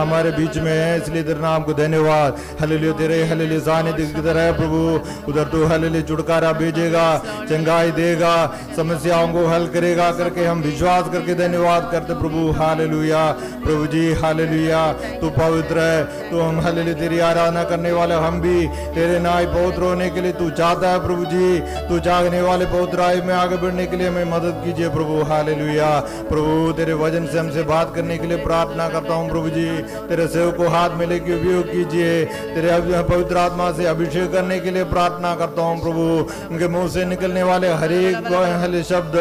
हमारे बीच में है, इसलिए तेरे नाम को धन्यवाद। हालेलुया, तेरे हालेलुया सानिध्य की तरह है प्रभु। उधर तू हालेलुया छुटकारा भेजेगा, चंगाई देगा, समस्याओं को हल करेगा करके हम विश्वास करके धन्यवाद करते प्रभु। हालेलुया प्रभु जी, हालेलुया तू पवित्र है। तो हम हालेलुया तेरी आराधना करने वाले हम भी तेरे नाई पवित्र होने के लिए तू चाहता है प्रभु जी। तू चाहने वाले पवित्र आय में आगे बढ़ने के लिए हमें मदद कीजिए प्रभु। हालेलुया प्रभु, तेरे वचन से हमसे बात करने के लिए प्रार्थना करता हूँ प्रभु जी। तेरे सेवक को हाथ में लेके उपयोग कीजिए। तेरे पवित्र आत्मा से अभिषेक करने के लिए प्रार्थना करता हूँ प्रभु। उनके मुंह से निकलने वाले हर एक शब्द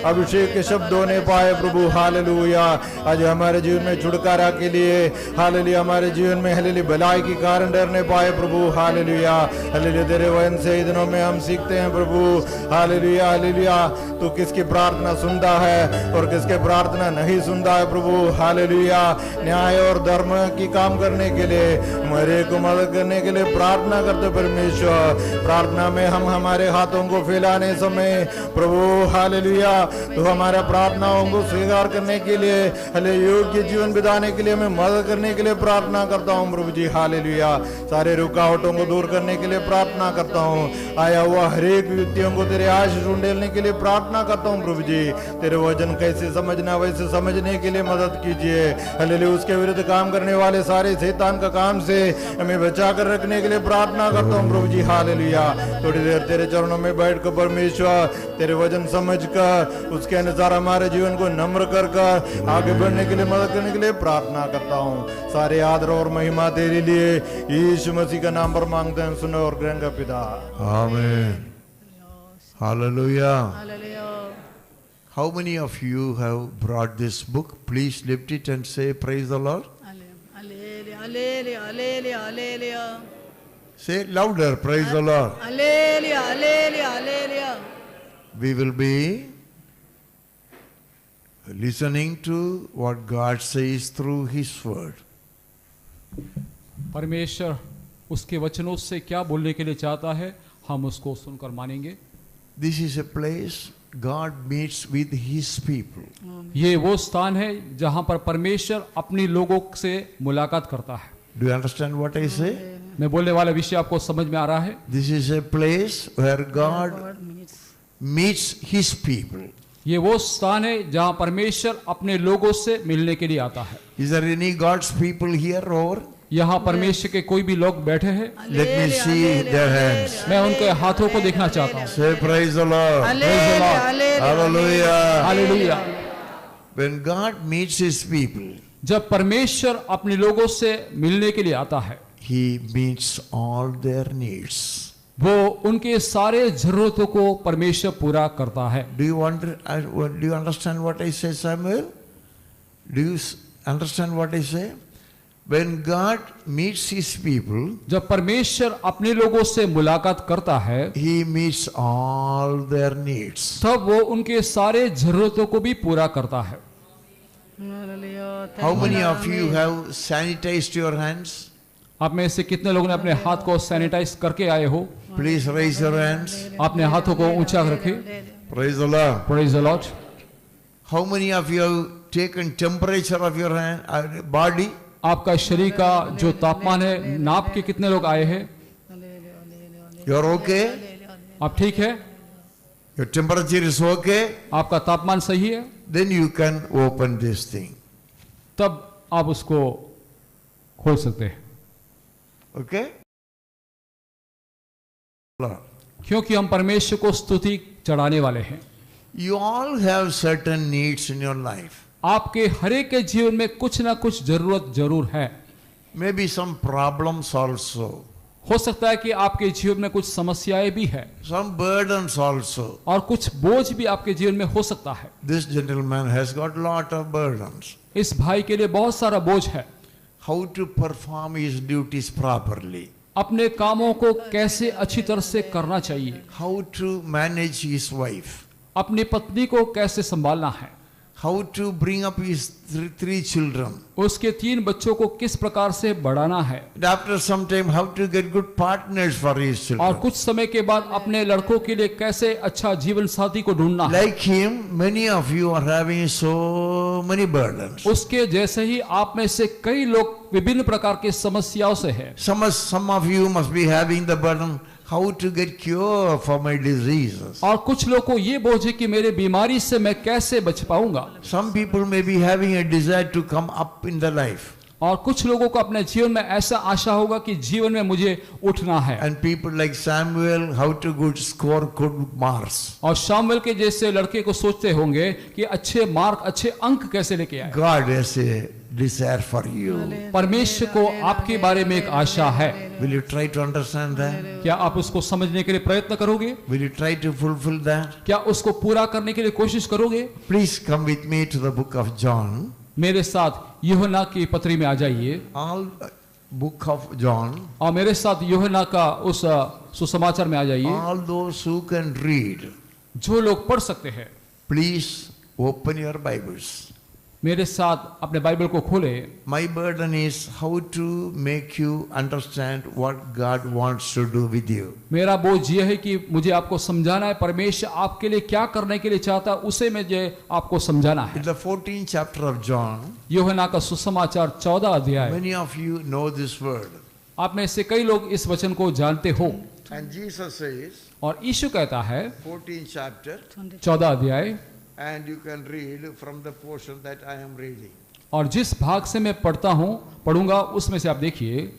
अभिषेक के शब्द होने पाए प्रभु। हालेलुया, आज हमारे जीवन में छुटकारा के लिए हालेलुया, हमारे जीवन में हालेलुया भलाई के कारण डरने पाए प्रभु। हालेलुया, हालेलुया तेरे वचन से इन दिनों में हम सीखते हैं प्रभु। हालेलुया, हालेलुया तू किसकी प्रार्थना सुनता है और किसके प्रार्थना नहीं सुनता है प्रभु। हालेलुया, न्याय और धर्म की काम करने के लिए हमारे को मदद करने के लिए प्रार्थना करते परमेश्वर। प्रार्थना में हम हमारे हाथों को फैलाने समय प्रभु हालेलुया तो हमारा प्रार्थनाओं को स्वीकार करने के लिए हालेलुया योग्य जीवन बिताने के लिए हमें मदद करने के लिए प्रार्थना करता हूँ प्रभु जी। हालेलुया, सारे रुकावटों को दूर करने के लिए प्रार्थना करता हूँ। आया हुआ हर एक व्यक्तियों को तेरे आशीष ढूंढने के लिए प्रार्थना करता हूँ प्रभु जी। तेरे वचन कैसे समझना वैसे समझने के लिए मदद कीजिए। हालेलुया, उसके विरुद्ध काम करने वाले सारे शैतान का काम से हमें बचा कर रखने के लिए प्रार्थना करता हूँ प्रभु जी। हालेलुया, थोड़ी देर तेरे चरणों में बैठ कर परमेश्वर तेरे वचन समझ कर उसके अनुसार हमारे जीवन को नम्र कर कर आगे बढ़ने के लिए मदद करने के लिए प्रार्थना करता हूँ। सारे आदर और महिमा तेरे लिए यीशु मसीह का नाम पर मांगते हैं, सुनो और ग्रहण का पिता। आमीन। Hallelujah. How many of you have brought this book? Please lift it and say praise the Lord. Hallelujah, hallelujah, hallelujah, hallelujah. Say it louder, praise the Lord. Hallelujah, hallelujah, hallelujah. We will be listening to what God says through His word. परमेश्वर उसके वचनों से क्या बोलने के लिए चाहता है, हम उसको सुनकर मानेंगे। This is a place God meets with His people. ये वो स्थान है जहाँ पर परमेश्वर अपनी लोगों से मुलाकात करता है। Do you understand what I say? मैं बोलने वाला विषय आपको समझ में आ रहा है? This is a place where God meets His people. ये वो स्थान है जहाँ परमेश्वर अपने लोगों से मिलने के लिए आता है। Is there any God's people here or? यहाँ परमेश्वर के कोई भी लोग बैठे हैं? Let me see their hands. मैं उनके हाथों को देखना चाहता हूँ। Say praise the Lord. Hallelujah. Hallelujah. When God meets His people, जब परमेश्वर अपने लोगों से मिलने के लिए आता है, He meets all their needs. वो उनके सारे जरूरतों को परमेश्वर पूरा करता है। Do you understand what I say, Samuel? Do you understand what I say? When God meets His people, जब परमेश्वर अपने लोगों से मुलाकात करता है, He meets all their needs. तब वो उनके सारे जरूरतों को भी पूरा करता है। How many of you have sanitized your hands? आप में से कितने लोगों ने अपने हाथ को सैनिटाइज करके आए हो? Please raise your hands. अपने हाथों को ऊंचा रखें। Praise the Lord. Praise the Lord. How many of you have taken temperature of your hand, body? आपका शरीर का जो तापमान है नाप के कितने लोग आए हैं? You are okay? आप ठीक है? Your temperature is okay? आपका तापमान सही है? Then you can open this thing. तब आप उसको खोल सकते हैं। Okay? Lord. क्योंकि हम परमेश्वर को स्तुति चढ़ाने वाले हैं। You all have certain needs in your life. आपके हर एक के जीवन में कुछ ना कुछ जरूरत जरूर है। Maybe some problems also. हो सकता है कि आपके जीवन में कुछ समस्याएं भी है, Some burdens also. और कुछ बोझ भी आपके जीवन में हो सकता है। This gentleman has got lot of burdens. इस भाई के लिए बहुत सारा बोझ है। How to perform his duties properly. अपने कामों को कैसे अच्छी तरह से करना चाहिए, How to manage his wife. अपनी पत्नी को कैसे संभालना है, how to bring up his three children. उसके 3 बच्चों को किस प्रकार से बढ़ाना है, And after some time, how to get good partners for his और children. कुछ समय के बाद अपने लड़कों के लिए कैसे अच्छा जीवन साथी को ढूंढना है। Like him, many of you are having so many burdens. उसके जैसे ही आप में से कई लोग विभिन्न प्रकार की समस्याओं से हैं। Some of you must be having the burden how to get cure for my diseases. और कुछ लोग को ये बोझ है कि मेरे बीमारी से मैं कैसे बच पाऊंगा। Some people may be having a desire to come up in the life. और कुछ लोगों को अपने जीवन में ऐसा आशा होगा कि जीवन में मुझे उठना है। And people like Samuel, how to good score good marks. और शामुएल के जैसे लड़के को सोचते होंगे कि अच्छे मार्क, अच्छे अंक कैसे लेके आए। God has a desire for you. परमेश्वर को आपके बारे में एक आशा है। Will you try to understand that? क्या आप उसको समझने के लिए प्रयत्न करोगे? Will you try to fulfill that? क्या उसको पूरा करने के लिए कोशिश करोगे? Please come with me to the book of John. मेरे साथ यूहन्ना की पत्री में आ जाइए, All book of John. और मेरे साथ यूहन्ना का उस सुसमाचार में आ जाइए। All those who can read, जो लोग पढ़ सकते हैं, please open your Bibles. मेरे साथ अपने बाइबल को खोले। My burden is how to make you understand what God wants to do with you. मेरा बोझ यह है कि मुझे आपको समझाना है परमेश्वर आपके लिए क्या करने के लिए चाहता है, उसे मुझे आपको समझाना है। In the 14th chapter of John, यूहन्ना का सुसमाचार 14 अध्याय। many of you know this word. आप में से कई लोग इस वचन को जानते हो। And Jesus says, और यीशु कहता है 14th chapter, 14 अध्याय, and you can read from the portion that I am reading. और जिस भाग से मैं पढ़ूंगा उसमें से आप देखिए।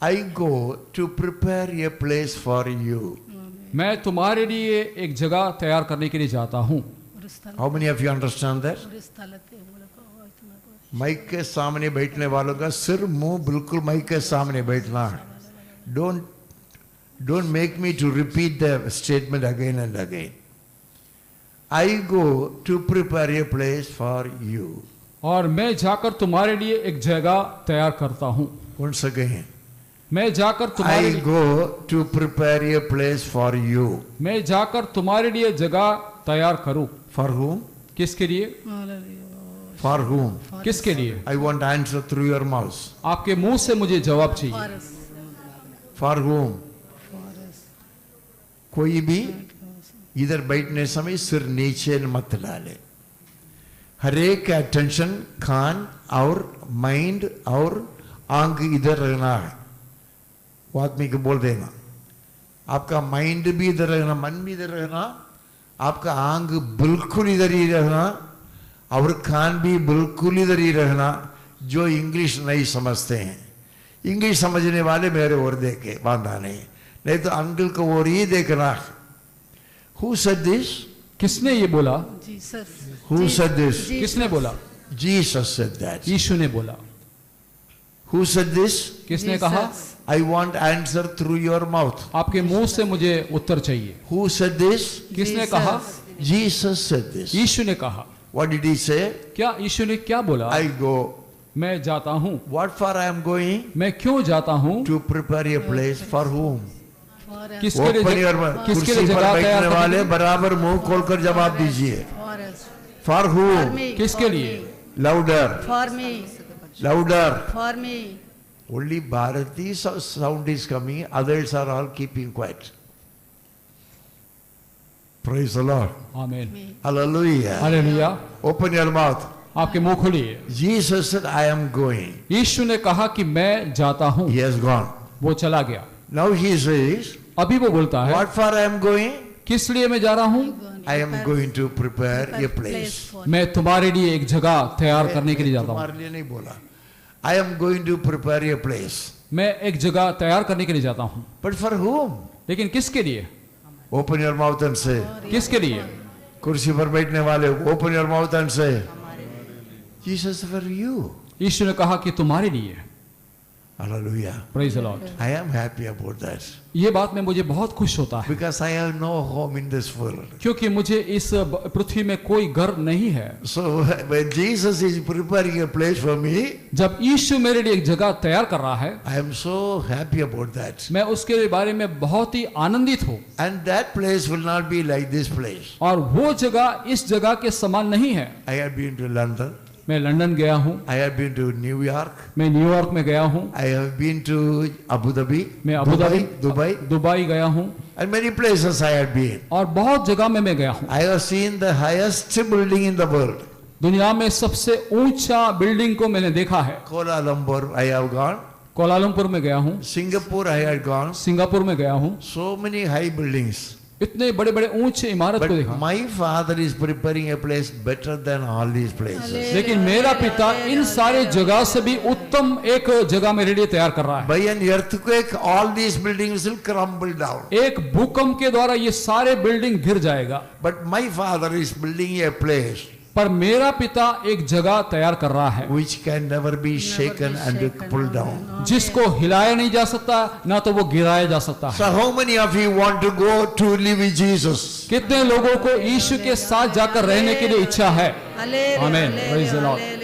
I go to prepare a place for you. मैं तुम्हारे लिए एक जगह तैयार करने के लिए जाता हूँ। How many of you understand that? Mike के सामने बैठने वालों का सिर मुंह बिल्कुल माइक के सामने बैठना है। Don't make me to repeat the statement again and again. I go to prepare a place for you. और मैं जाकर तुम्हारे लिए एक जगह तैयार करता हूँ। Once again. मैं जाकर तुम्हारे I go to prepare a place for you. मैं जाकर तुम्हारे लिए जगह तैयार करूँ। For whom? किसके लिए? For whom? किसके लिए? I want answer through your mouth. आपके मुंह से मुझे जवाब चाहिए। For whom? कोई भी इधर बैठने समय सिर नीचे मत डाले। हर एक का अटेंशन कान और माइंड और आंख इधर रहना है। वो आदमी को बोल देना, आपका माइंड भी इधर रहना, मन भी इधर रहना, आपका आंख बिल्कुल इधर ही रहना और कान भी बिल्कुल इधर ही रहना। जो इंग्लिश नहीं समझते हैं, इंग्लिश समझने वाले मेरे ओर देखे बांधा नहीं तो अंकल को ओर ही देखना है। Who said this? किसने ये बोला? Who said this? किसने बोला? Jesus said that. यीशु ने बोला। Who said this? किसने कहा? I want answer through your mouth. आपके मुंह से मुझे उत्तर चाहिए। Who said this? किसने कहा? Jesus said this. यीशु ने कहा। What did he say? क्या यीशु ने क्या बोला? I go. मैं जाता हूँ। What for I am going? मैं क्यों जाता हूँ? To prepare a place for whom? किसके लिए? Open your mouth. किसके कुर्सी लिए पर जगह बैठने तैयार वाले करने? बराबर मुंह खोलकर जवाब दीजिए। For whom? किसके लिए? Louder. For me. Louder. For me. Only Bharati sound is coming, others are all keeping quiet. Praise the Lord. आमीन। Hallelujah. Hallelujah. Open your mouth. आपके मुंह खोलिए। Jesus said, I am going. यीशु ने कहा कि मैं जाता हूँ। He has gone. वो चला गया। Now he says, अभी वो बोलता है, what for I am going? किस लिए मैं जा रहा हूँ? I am going to prepare a place. मैं तुम्हारे लिए एक जगह तैयार करने के लिए जाता हूँ। तुम्हारे लिए नहीं बोला। I am going to prepare a place. मैं एक जगह तैयार करने के लिए जाता हूँ। But for whom? लेकिन किसके लिए? Open your mouth and say. किसके लिए? कुर्सी पर बैठने वाले, open your mouth and say. Jesus for you. यीशु ने कहा कि तुम्हारे लिए। Hallelujah. Praise the Lord. I am happy about that ये बात में मुझे बहुत खुश होता है, because I have no home in this world. क्योंकि मुझे इस पृथ्वी में कोई घर नहीं है। So when Jesus is preparing a place for me, जब यीशु मेरे लिए एक जगह तैयार कर रहा है, I am so happy about that. मैं उसके बारे में बहुत ही आनंदित हूँ। And that place will not be like this place. और वो जगह इस जगह के समान नहीं है। I have been to London. मैं लंदन गया हूँ, I have been to New York. मैं न्यूयॉर्क में गया हूँ, I have been to Abu Dhabi. मैं अबू धाबी Dubai. गया हूँ, And many places I have been. और बहुत जगह में मैं गया हूँ। I have seen the highest building in the world. दुनिया में सबसे ऊंचा बिल्डिंग को मैंने देखा है। Kuala Lumpur I have gone. Kuala Lumpur में गया हूँ, Singapore I had gone. Singapore में गया हूँ, So many high buildings. इतने बड़े बड़े ऊंचे इमारत But को देखा। my father is preparing a place better than all these places. लेकिन मेरा पिता इन सारे जगह से भी उत्तम एक जगह मेरे लिए तैयार कर रहा है। By an earthquake, all these buildings will crumble down. एक भूकंप के द्वारा ये सारे बिल्डिंग गिर जाएगा, But my father is building a place पर मेरा पिता एक जगह तैयार कर रहा है which can never be shaken and pulled down. जिसको हिलाया नहीं जा सकता, ना तो वो गिराया जा सकता है। So how many of you want to go to live with Jesus? कितने लोगों को यीशु के साथ जाकर रहने के लिए इच्छा है? आमीन, praise the Lord.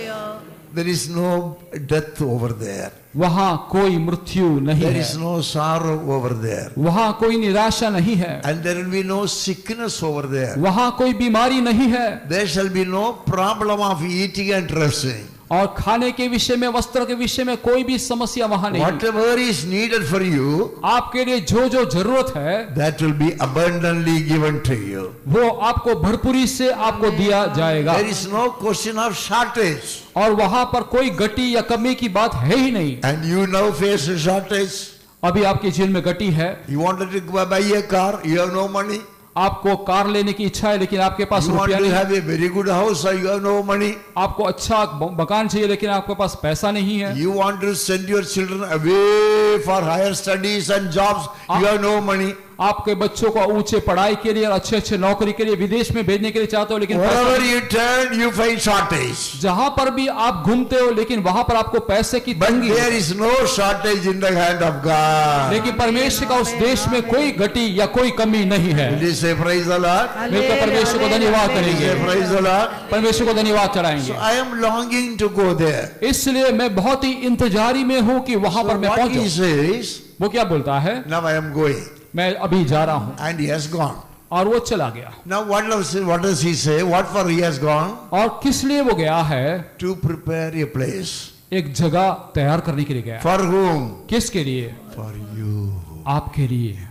There is no death over there. वहाँ कोई मृत्यु नहीं There है, is no sorrow over there. वहाँ कोई निराशा नहीं है, And there will be no sickness over there. वहाँ कोई बीमारी नहीं है, There shall be no problem of eating and dressing. और खाने के विषय में, वस्त्र के विषय में कोई भी समस्या वहाँ नहीं। Whatever is needed for you, आपके लिए जो जो जरूरत है that will be abundantly given to you. वो आपको भरपूरी से आपको दिया जाएगा, There is no question of shortage. और वहाँ पर कोई गटी या कमी की बात है ही नहीं। And you now face a shortage. अभी आपके जीवन में गटी है, You wanted to buy a car, you have no money. आपको कार लेने की इच्छा है लेकिन आपके पास You want रुपया to नहीं, have a very good house, you have no money. आपको अच्छा मकान चाहिए लेकिन आपके पास पैसा नहीं है, You want to send your children away for higher studies and jobs, you have no money. आपके बच्चों को ऊंचे पढ़ाई के लिए और अच्छे अच्छे नौकरी के लिए विदेश में भेजने के लिए चाहते हो, लेकिन पैसा Wherever नहीं। you turn, you find shortage. जहां पर भी आप घूमते हो लेकिन वहां पर आपको पैसे की But तंगी there है। is no shortage in the hand of God. लेकिन परमेश्वर का उस देश में कोई गटी या कोई कमी नहीं है। Will you say praise the Lord? मिलकर परमेश्वर को धन्यवाद Will you करेंगे, say praise the Lord? परमेश्वर को धन्यवाद So चढ़ाएंगे। I am longing to go there. इसलिए मैं बहुत ही इंतजारी में हूं कि वहां So पर मैं what he पहुंचूं। says, वो क्या बोलता है? now I am going. मैं अभी जा रहा हूं, And he has gone. और वो चला गया। Now what does he say? What for he has gone? और किस लिए वो गया है? To prepare a place. एक जगह तैयार करने के लिए गया। For whom? किसके लिए? For you. आपके लिए।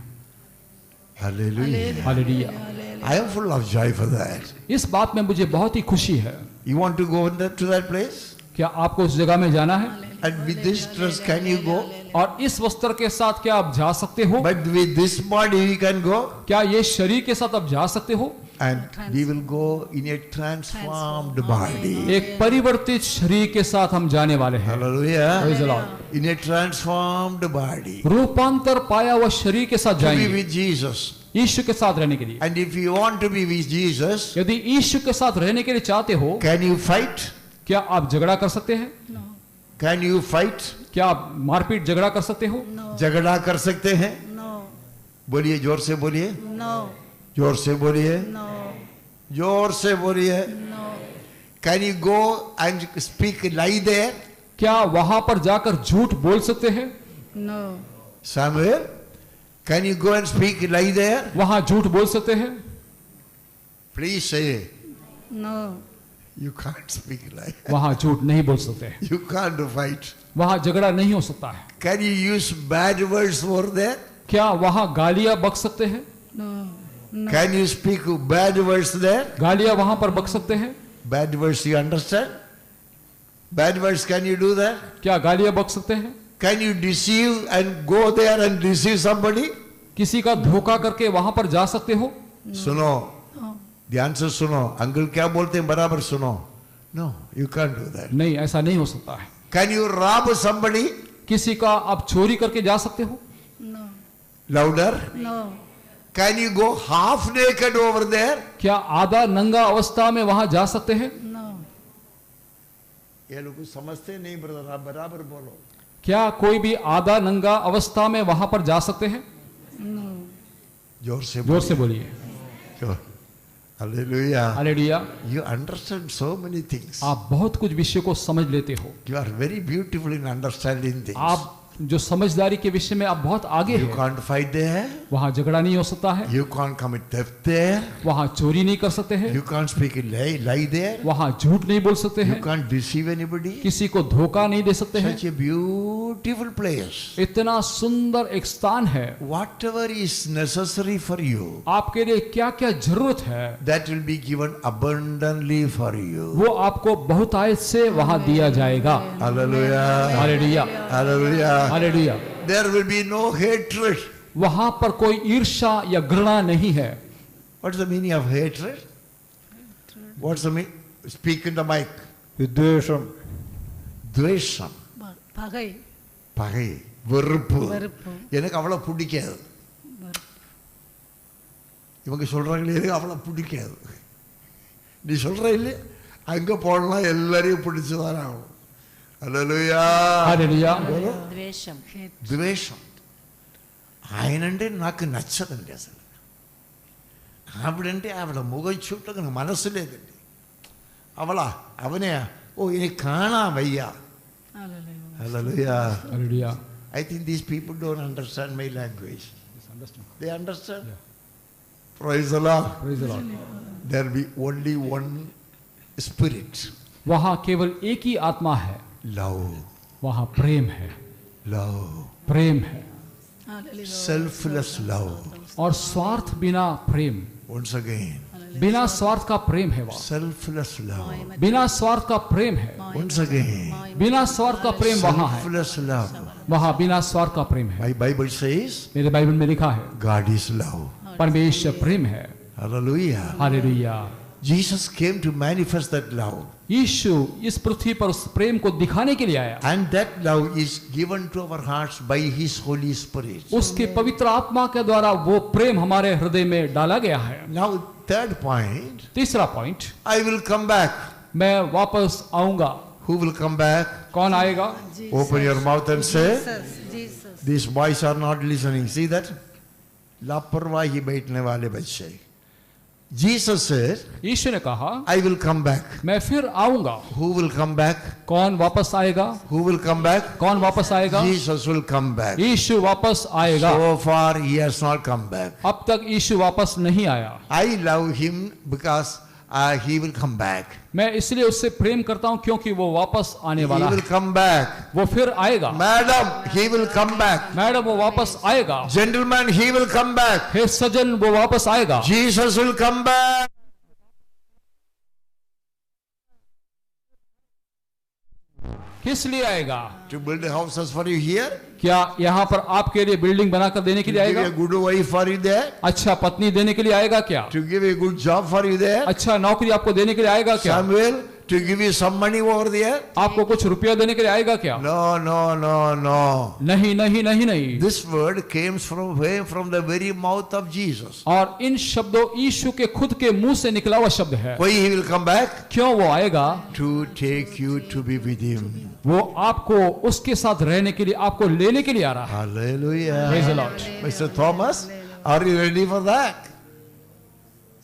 Hallelujah. Hallelujah. I am full of joy for that. इस बात में मुझे बहुत ही खुशी है। You want to go to that place? क्या आपको उस जगह में जाना है? And with this dress can you go? और इस वस्त्र के साथ क्या आप जा सकते हो? But with this body you can go? क्या ये शरीर के साथ आप जा सकते हो? And we will go in a transformed body. एक परिवर्तित शरीर के साथ हम जाने वाले हैं। Hallelujah. Praise the Lord। In a transformed body. रूपांतर पाया हुआ शरीर के साथ To be जाएंगे, with Jesus. यीशु के साथ रहने के लिए। And if you want to be with Jesus, यदि यीशु के साथ रहने के लिए चाहते हो, can you fight? क्या आप झगड़ा कर सकते हैं? Can you fight? क्या आप मारपीट झगड़ा कर सकते हो? झगड़ा कर सकते हैं? No, बोलिए, जोर से बोलिए, no, जोर से बोलिए, no, जोर से बोलिए. no. Can you go and speak lie there? क्या वहां पर जाकर झूठ बोल सकते हैं? No, Samuel, can you go and speak lie there? वहां झूठ बोल सकते हैं? Please say, no, you can't speak lie. वहां झूठ नहीं बोल सकते हैं, You can't fight. वहां झगड़ा नहीं हो सकता है। Can you use bad words over there? क्या वहां गालियां बक सकते हैं? no, no. Can you speak bad words there? गालियां वहां पर बक सकते हैं? Bad words, you understand? Bad words, can you do that? क्या गालियां बक सकते हैं? Can you deceive and go there and deceive somebody? किसी का धोखा करके वहां पर जा सकते हो? सुनो, ध्यान से सुनो, अंकल क्या बोलते हैं बराबर सुनो. No, you can't do that. नहीं, ऐसा नहीं हो सकता है। Can you rob somebody? किसी का आप चोरी करके जा सकते हो? No, Louder. no, Can you go half naked over there? क्या आधा नंगा अवस्था में वहां जा सकते हैं? no, ये लोग समझते नहीं ब्रदर, आप बराबर बोलो. क्या कोई भी आधा नंगा अवस्था में वहां पर जा सकते हैं? जोर से जोर से बोलिए। Hallelujah. Hallelujah. You understand so many things. आप बहुत कुछ विषय को समझ लेते हो। You are very beautiful in understanding things. आप जो समझदारी के विषय में आप बहुत आगे You हैं। can't fight there. वहां झगड़ा नहीं हो सकता है, You can't commit theft there. वहां चोरी नहीं कर सकते हैं, You can't speak a lie there. वहां झूठ नहीं बोल सकते You हैं, can't deceive anybody. किसी को धोखा नहीं दे सकते हैं। Such a beautiful place. इतना सुंदर एक स्थान है। Whatever is necessary for you, आपके लिए क्या क्या जरूरत है that will be given abundantly for you. वो आपको बहुतायत से वहां दिया जाएगा। Hallelujah. Hallelujah, Hallelujah. Hallelujah. There will be no hatred. वहां पर कोई ईर्ष्या या घृणा नहीं है। What's the meaning of hatred? What's the meaning? Speak in the mic. विद्वेषम, Dvesham. பகை பகை, வெறுப்பு. வெறுப்பு. எனக்கு அவளை பிடிக்காது. இவங்க சொல்றாங்களே எனக்கு அவளை பிடிக்காது. நீ சொல்ற இல்ல அங்க போடலாம் எல்லாரையும் பிடிச்சுதான் ஆகும். హల్లెలూయా. हालेलुया। ద్వేషం ద్వేషం ఆయనంటే నాకు నచ్చదండి అసలు. ఆవిడంటే ఆవిడ ముఖం చూడటం నాకు మనసు లేదండి. అవనే ఓ ఇది కాణామయ్యా. హల్లెలూయా. Hallelujah. I think these people don't understand my language. They understand? Praise the Lord. Praise the Lord। There will be only one spirit. वहां केवल एक ही आत्मा है, Love. वहां प्रेम है, Love. प्रेम है Selfless love. और स्वार्थ बिना प्रेम, Once again. बिना स्वार्थ का प्रेम है वहां, Selfless love. बिना स्वार्थ का प्रेम है, Once again. बिना स्वार्थ का प्रेम वहां है, Selfless love. वहां बिना स्वार्थ का प्रेम है। My Bible says मेरे बाइबल में लिखा है God is love. परमेश्वर प्रेम है। Hallelujah. Hallelujah. Jesus came to manifest that love. यीशु इस पृथ्वी पर उस प्रेम को दिखाने के लिए आया। And that love is given to our hearts by His Holy Spirit. उसके पवित्र आत्मा के द्वारा वो प्रेम हमारे हृदय में डाला गया है। Now, third point, तीसरा point, I will come back. मैं वापस आऊंगा। Who will come back? कौन आएगा? Open your mouth and say, Jesus these boys are not listening. See that? लापरवाही बैठने वाले बच्चे. Jesus said, यीशु ने कहा I will come back. मैं फिर आऊंगा। Who will come back? कौन वापस आएगा? Who will come back? कौन वापस आएगा? Jesus will come back. यीशु वापस आएगा। So far, He has not come back. अब तक यीशु वापस नहीं आया। I love Him because He will come back. मैं इसलिए उससे प्रेम करता हूं क्योंकि वो वापस आने He वाला will है। come back. वो फिर आएगा। Madam, He will come back. Madam वो वापस आएगा। Gentlemen, He will come back. हे सज्जन वो वापस आएगा। Jesus will come back. किस लिए आएगा? To build houses for you here. क्या यहाँ पर आपके लिए बिल्डिंग बनाकर देने के To लिए give आएगा? a good wife for you there. अच्छा पत्नी देने के लिए आएगा क्या? To give a good job for you there. अच्छा नौकरी आपको देने के लिए आएगा क्या? Samuel, to give you some money over there. आपको कुछ रुपया देने के लिए आएगा क्या? No, no, no, no. नहीं नहीं नहीं नहीं। This word came from the very mouth of Jesus. और इन शब्दों यीशु के खुद के मुंह से निकला हुआ शब्द है। Why He will come back? क्यों वो आएगा? To take you to be with Him. वो आपको उसके साथ रहने के लिए, आपको लेने के लिए आ रहा है। Hallelujah. Praise the Lord. Mr. Thomas, are you ready for that?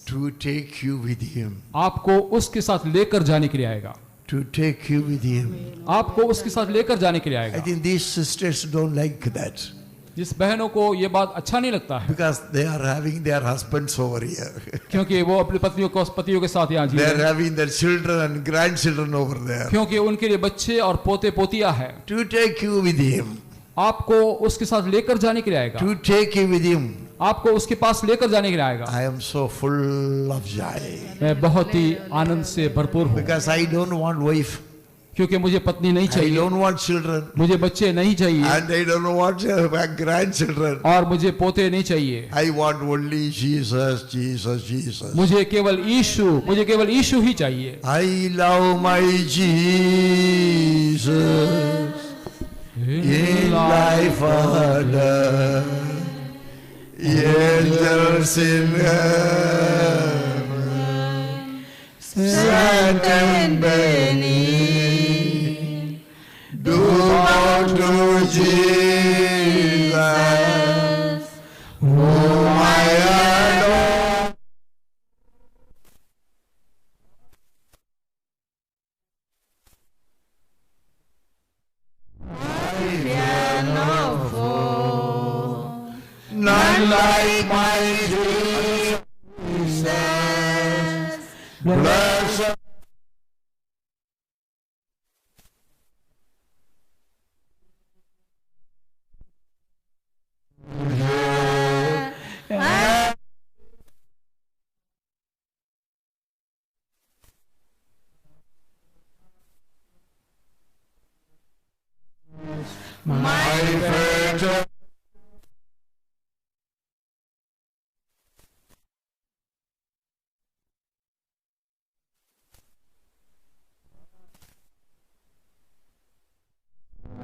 To take you with Him. आपको उसके साथ लेकर जाने के लिए आएगा। To take you with Him. आपको उसके साथ लेकर जाने के लिए I आएगा। think these sisters don't like that. जिस बहनों को ये बात अच्छा नहीं लगता है Because they are having their husbands over here. क्योंकि वो अपनी पतियों के साथ यहाँ जी They रहे are हैं। having their children and grandchildren over there. क्योंकि उनके लिए बच्चे और पोते पोतियां हैं। To take you with Him. आपको उसके साथ लेकर जाने के लिए आएगा। To take you with Him. आपको उसके पास लेकर जाने के लिए आएगा। I am so full of joy. मैं बहुत ही आनंद से भरपूर हूँ Because I don't want wife. क्योंकि मुझे पत्नी नहीं I चाहिए, don't want children. मुझे बच्चे नहीं चाहिए And I don't want grandchildren. और मुझे पोते नहीं चाहिए। I want only Jesus, Jesus, Jesus. मुझे केवल यीशु ही चाहिए। I love my Jesus in life and death. Angels in heaven, stand and beneath, do not do Jesus, whom I adore. None like my Jesus, blessed. My virtue.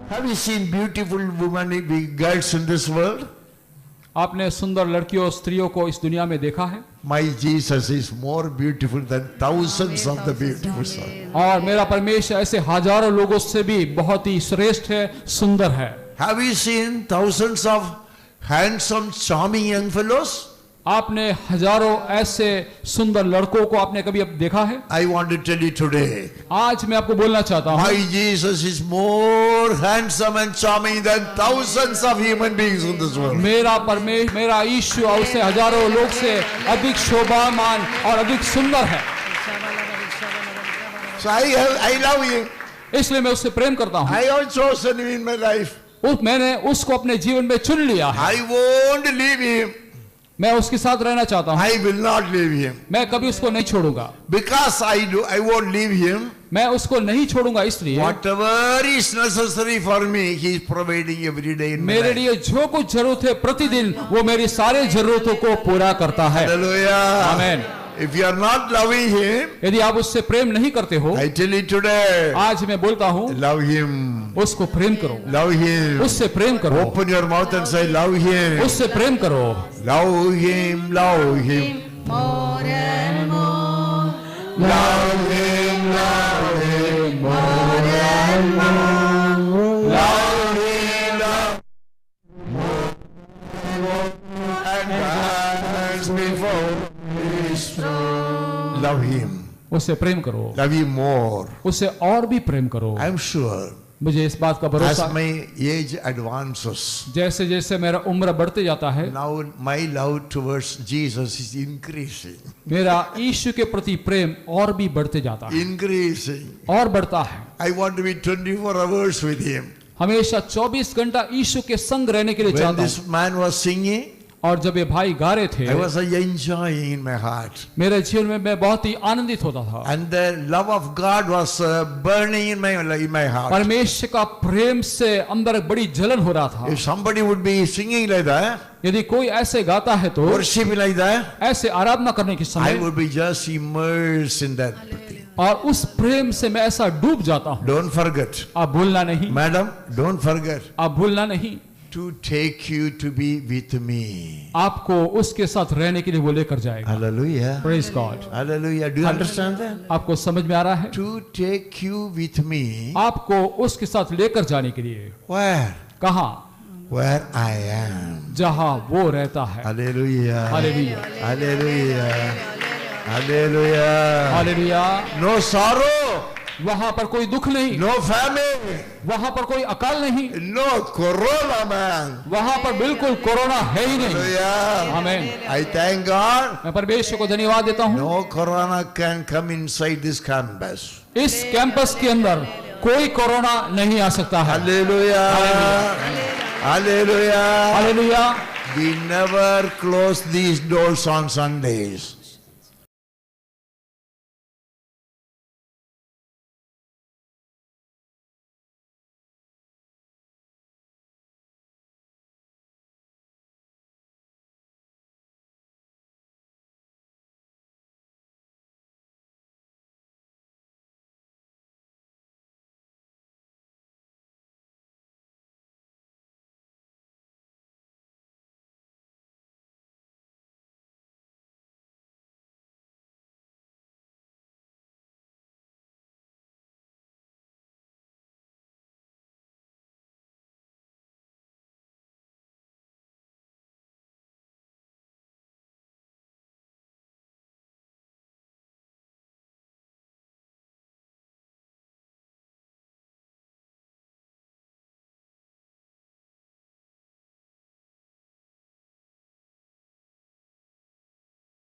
Have you seen beautiful women, girls in this world? आपने सुंदर लड़कियों और स्त्रियों को इस दुनिया में देखा है? My Jesus is more beautiful than thousands of the beautiful souls. और मेरा परमेश्वर ऐसे हजारों लोगों से भी बहुत ही श्रेष्ठ है, सुंदर है। Have you seen thousands of handsome, charming young fellows? आपने हजारों ऐसे सुंदर लड़कों को आपने कभी अब देखा है? I want to tell you today, आज मैं आपको बोलना चाहता हूँ, my Jesus is more handsome and charming than thousands of human beings in this world. मेरा यीशु उससे हजारों लोग से अधिक शोभामान और अधिक सुंदर है। So I love him. इसलिए मैं उससे प्रेम करता हूँ। I have chosen him in my life. मैंने उसको अपने जीवन में चुन लिया है। I won't leave him. मैं उसके साथ रहना चाहता हूँ। I will not leave him. मैं कभी उसको नहीं छोड़ूंगा। Because I won't leave him. मैं उसको नहीं छोड़ूंगा इसलिए Whatever is necessary for me, he is providing every day in my मेरे life. लिए जो कुछ जरूरत है प्रतिदिन वो मेरी सारी जरूरतों को पूरा करता है। Hallelujah. Amen. If you are not loving him, यदि आप उससे प्रेम नहीं करते हो, I tell you today, आज मैं बोलता हूँ love him. उसको प्रेम करो, Love him. उससे प्रेम करो, Open your mouth and say, love him. उससे प्रेम करो। Love him, love him. More and more. Love him, love him. More and more. Love him, love him. And hands before his throne. Love him. उससे प्रेम करो, Love him more. उससे और भी प्रेम करो। I am sure मुझे इस बात का भरोसा as my age advances, जैसे जैसे मेरा उम्र बढ़ते जाता है, now my love towards Jesus is increasing. मेरा यीशु के प्रति प्रेम और भी बढ़ते जाता है, Increasing. और बढ़ता है। I want to be 24 hours with him. हमेशा 24 घंटा यीशु के संग रहने के लिए When चाहता this हूँ। man was singing, और जब ये भाई गा रहे थे, I was enjoying in my heart. मेरे जीवन में मैं बहुत ही आनंदित होता था। And the love of God was burning in my heart. परमेश्वर का प्रेम से अंदर एक बड़ी जलन हो रहा था। If somebody would be singing like that, यदि कोई ऐसे गाता है तो worshiping like that, ऐसे आराधना करने के I समय, would be just immersed in that. और उस प्रेम से मैं ऐसा डूब जाता हूँ। Don't forget, आप भूलना नहीं, madam, don't forget आप भूलना नहीं, to take you to be with me. आपको उसके साथ रहने के लिए वो लेकर जाएगा। Hallelujah. Praise God। Hallelujah. Do you understand that? आपको समझ में आ रहा है? To take you with me. आपको उसके साथ लेकर जाने के लिए। Where? कहाँ? Where I am. जहाँ वो रहता है। Hallelujah. Hallelujah, Hallelujah. Hallelujah. Hallelujah. No sorrow. वहाँ पर कोई दुख नहीं, No famine. वहाँ पर कोई अकाल नहीं, No corona, man. वहाँ पर बिल्कुल कोरोना है ही नहीं। Hallelujah. Amen. I thank God. मैं परमेश्वर को धन्यवाद देता हूँ। No corona can come inside this campus. इस कैंपस के अंदर कोई कोरोना नहीं आ सकता है। Hallelujah. Hallelujah. Hallelujah. We never close these doors on Sundays.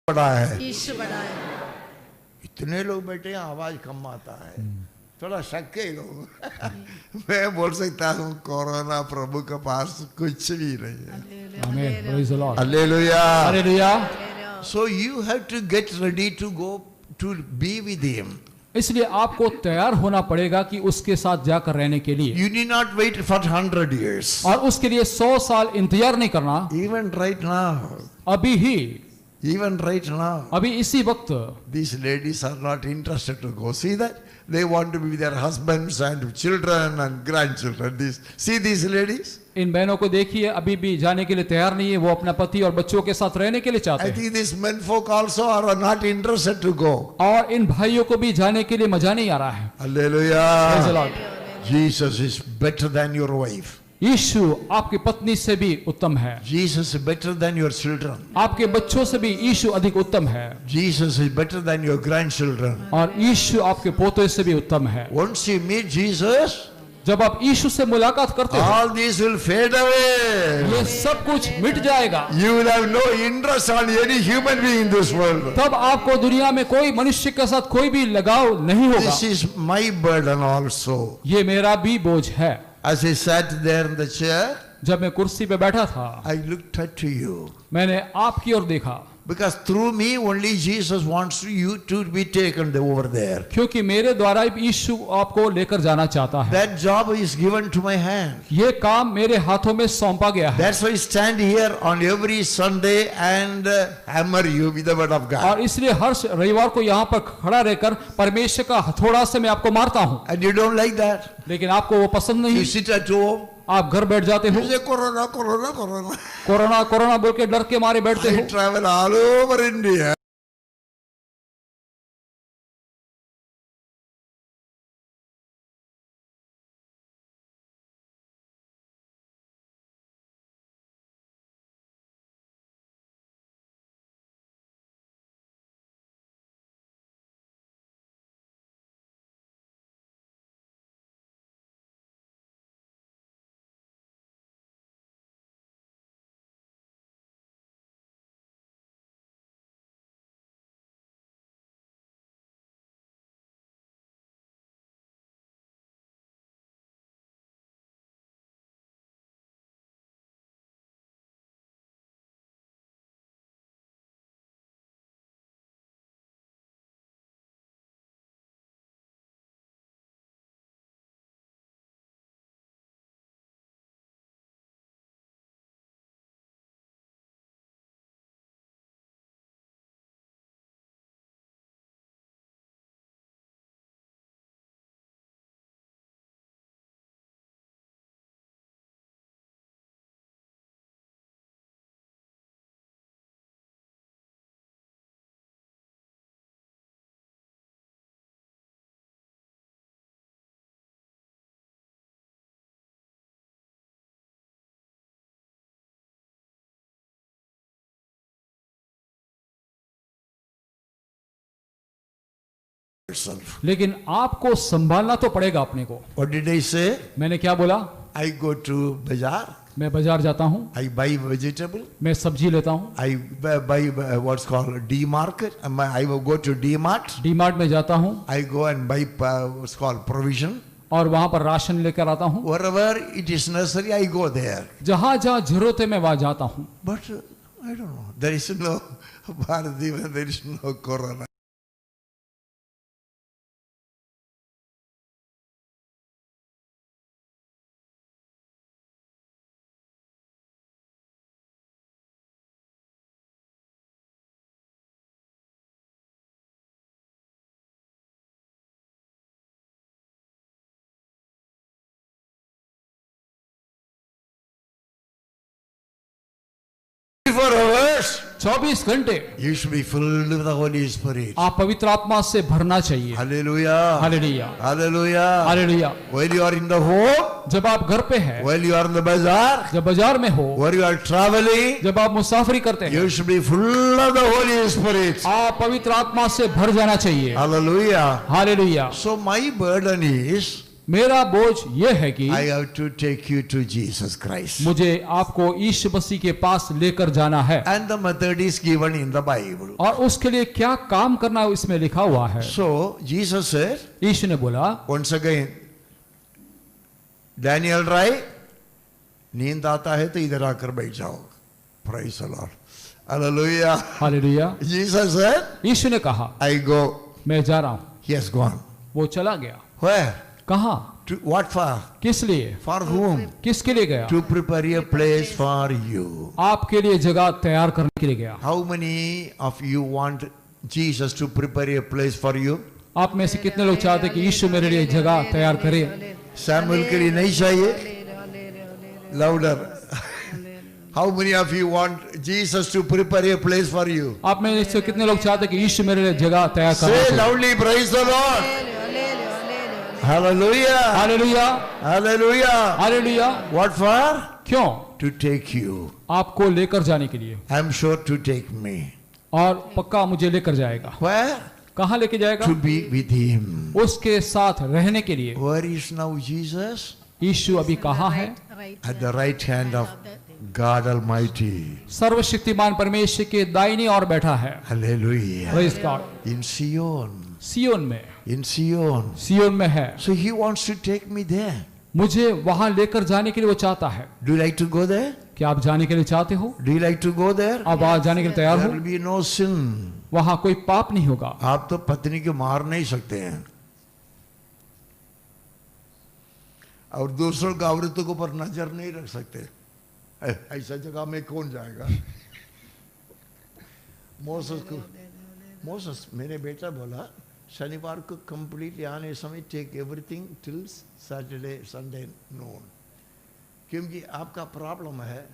बड़ा है। यीशु बड़ा है। इतने लोग बैठे हैं, आवाज कम आता है, थोड़ा शक है लोग। मैं बोल सकता हूँ कोरोना प्रभु के पास कुछ भी नहीं है। आमीन, praise the lord, hallelujah. Hallelujah. So you have to get ready to go to be with him. इसलिए आपको तैयार होना पड़ेगा कि उसके साथ जाकर रहने के लिए, You need not wait for 100 years. और उसके लिए 100 साल इंतजार नहीं करना। Even right now, अभी ही, even right now, अभी इसी वक्त these ladies are not interested to go. See that? They want to be with their husbands and children and grandchildren. See these ladies? इन बहनों को देखिए, अभी भी जाने के लिए तैयार नहीं है। वो अपना पति और बच्चों के साथ रहने के लिए चाहते I हैं, think these men folk also are not interested to go. और इन भाइयों को भी जाने के लिए मजा नहीं आ रहा है। Praise the Hallelujah. Lord. Jesus is better than your wife. यीशु आपकी पत्नी से भी उत्तम है, Jesus is better than your children. आपके बच्चों से भी यीशु अधिक उत्तम है, Jesus is better than your grandchildren. और यीशु आपके पोते से भी उत्तम है। Once you meet Jesus, जब आप यीशु से मुलाकात करते हो, all these will fade away. ये सब कुछ मिट जाएगा। You will have no interest on any human being in this world. तब आपको दुनिया में कोई मनुष्य के साथ कोई भी लगाव नहीं होगा। This is my burden also. ये मेरा भी बोझ है। As I sat there in the chair, जब मैं कुर्सी पे बैठा था, I looked at you. मैंने आपकी ओर देखा, Because through me only Jesus wants you to be taken over there. क्योंकि मेरे द्वारा यीशु आपको लेकर जाना चाहता है। That job is given to my hand. ये काम मेरे हाथों में सौंपा गया है, That's why I stand here on every Sunday and hammer you with the word of God. और इसलिए हर रविवार को यहाँ पर खड़ा रहकर परमेश्वर का हथौड़ा से मैं आपको मारता हूँ। And you don't like that. लेकिन आपको वो पसंद नहीं, You sit at home. आप घर बैठ जाते हो, You say corona, corona, corona. Corona corona बोल के डर के मारे बैठते I हो। travel all over India. Yourself. लेकिन आपको संभालना तो पड़ेगा अपने को। What did I say? मैंने क्या बोला? I go to bazaar. मैं बाजार जाता हूँ, I buy vegetable. मैं सब्जी लेता हूँ, I buy what's called D-Market. I will go to D-Mart. D-Mart में जाता हूँ, I go and buy what's called provision. और वहां पर राशन लेकर आता हूँ। Wherever it is necessary, I go there. जहां जहां जरूरत है मैं वहां जाता हूँ। But I don't know. There is no Bharati, there is no corona. For hours, 24 घंटे you should be filled with the Holy Spirit. आप पवित्र आत्मा से भरना चाहिए। Hallelujah. Hallelujah, Hallelujah. Hallelujah. While you are in the home, जब आप घर पे हैं, while you are in the bazaar, जब बाजार में हो, where you are traveling, जब आप मुसाफरी करते हैं, you should be full of the Holy Spirit. आप पवित्र आत्मा से भर जाना चाहिए। Hallelujah. Hallelujah. So my burden is मेरा बोझ यह है कि I have to take you to Jesus Christ. मुझे आपको यीशु मसीह के पास लेकर जाना है, And the method is given in the Bible. और उसके लिए क्या काम करना है इसमें लिखा हुआ है। So Jesus said, यीशु ने बोला, once again, Daniel Rai, नींद आता है तो इधर आकर बैठ जाओ। Praise the Lord. Hallelujah. Hallelujah. Jesus said, यीशु ने कहा, I go. मैं जा रहा हूं। He has gone. वो चला गया। Where? कहाँ? To what for? किस लिए? For whom? किसके लिए गया? To prepare a place for you. आपके लिए जगह तैयार करने के लिए गया। How many of you want Jesus to prepare a place for you? आप में से कितने लोग चाहते हैं कि यीशु मेरे लिए जगह तैयार करे? Samuel के लिए नहीं चाहिए? Louder. How many of you want Jesus to prepare a place for you? आप में से कितने लोग चाहते हैं कि यीशु मेरे लिए जगह तैयार Say करे? loudly, praise the Lord. Hallelujah. Hallelujah, Hallelujah. Hallelujah. What for? क्यों? To take you. आपको लेकर जाने के लिए, I'm sure to take me. और पक्का मुझे लेकर जाएगा। Where? कहाँ लेके जाएगा? To be with him. उसके साथ रहने के लिए। Where is now Jesus? यीशु अभी कहाँ है? At the right hand of God Almighty. सर्वशक्तिमान परमेश्वर के दाहिनी ओर बैठा है। Hallelujah. Praise God। In Sion. सियोन में, In Sion. सियोन में है। So he wants to take me there. मुझे वहां लेकर जाने के लिए वो चाहता है। Do you like to go there? क्या आप जाने के लिए चाहते हो? Do you like to go there? आप वहां जाने के लिए तैयार There हो? will be no sin. वहां कोई पाप नहीं होगा। आप तो पत्नी को मार नहीं सकते हैं और दूसरों का औरतों के ऊपर नजर नहीं रख सकते। ऐसा जगह में कौन जाएगा? मोसेस मेरे बेटा बोला शनिवार को कंप्लीटली आने समय take everything till Saturday Sunday noon, क्योंकि आपका प्रॉब्लम है।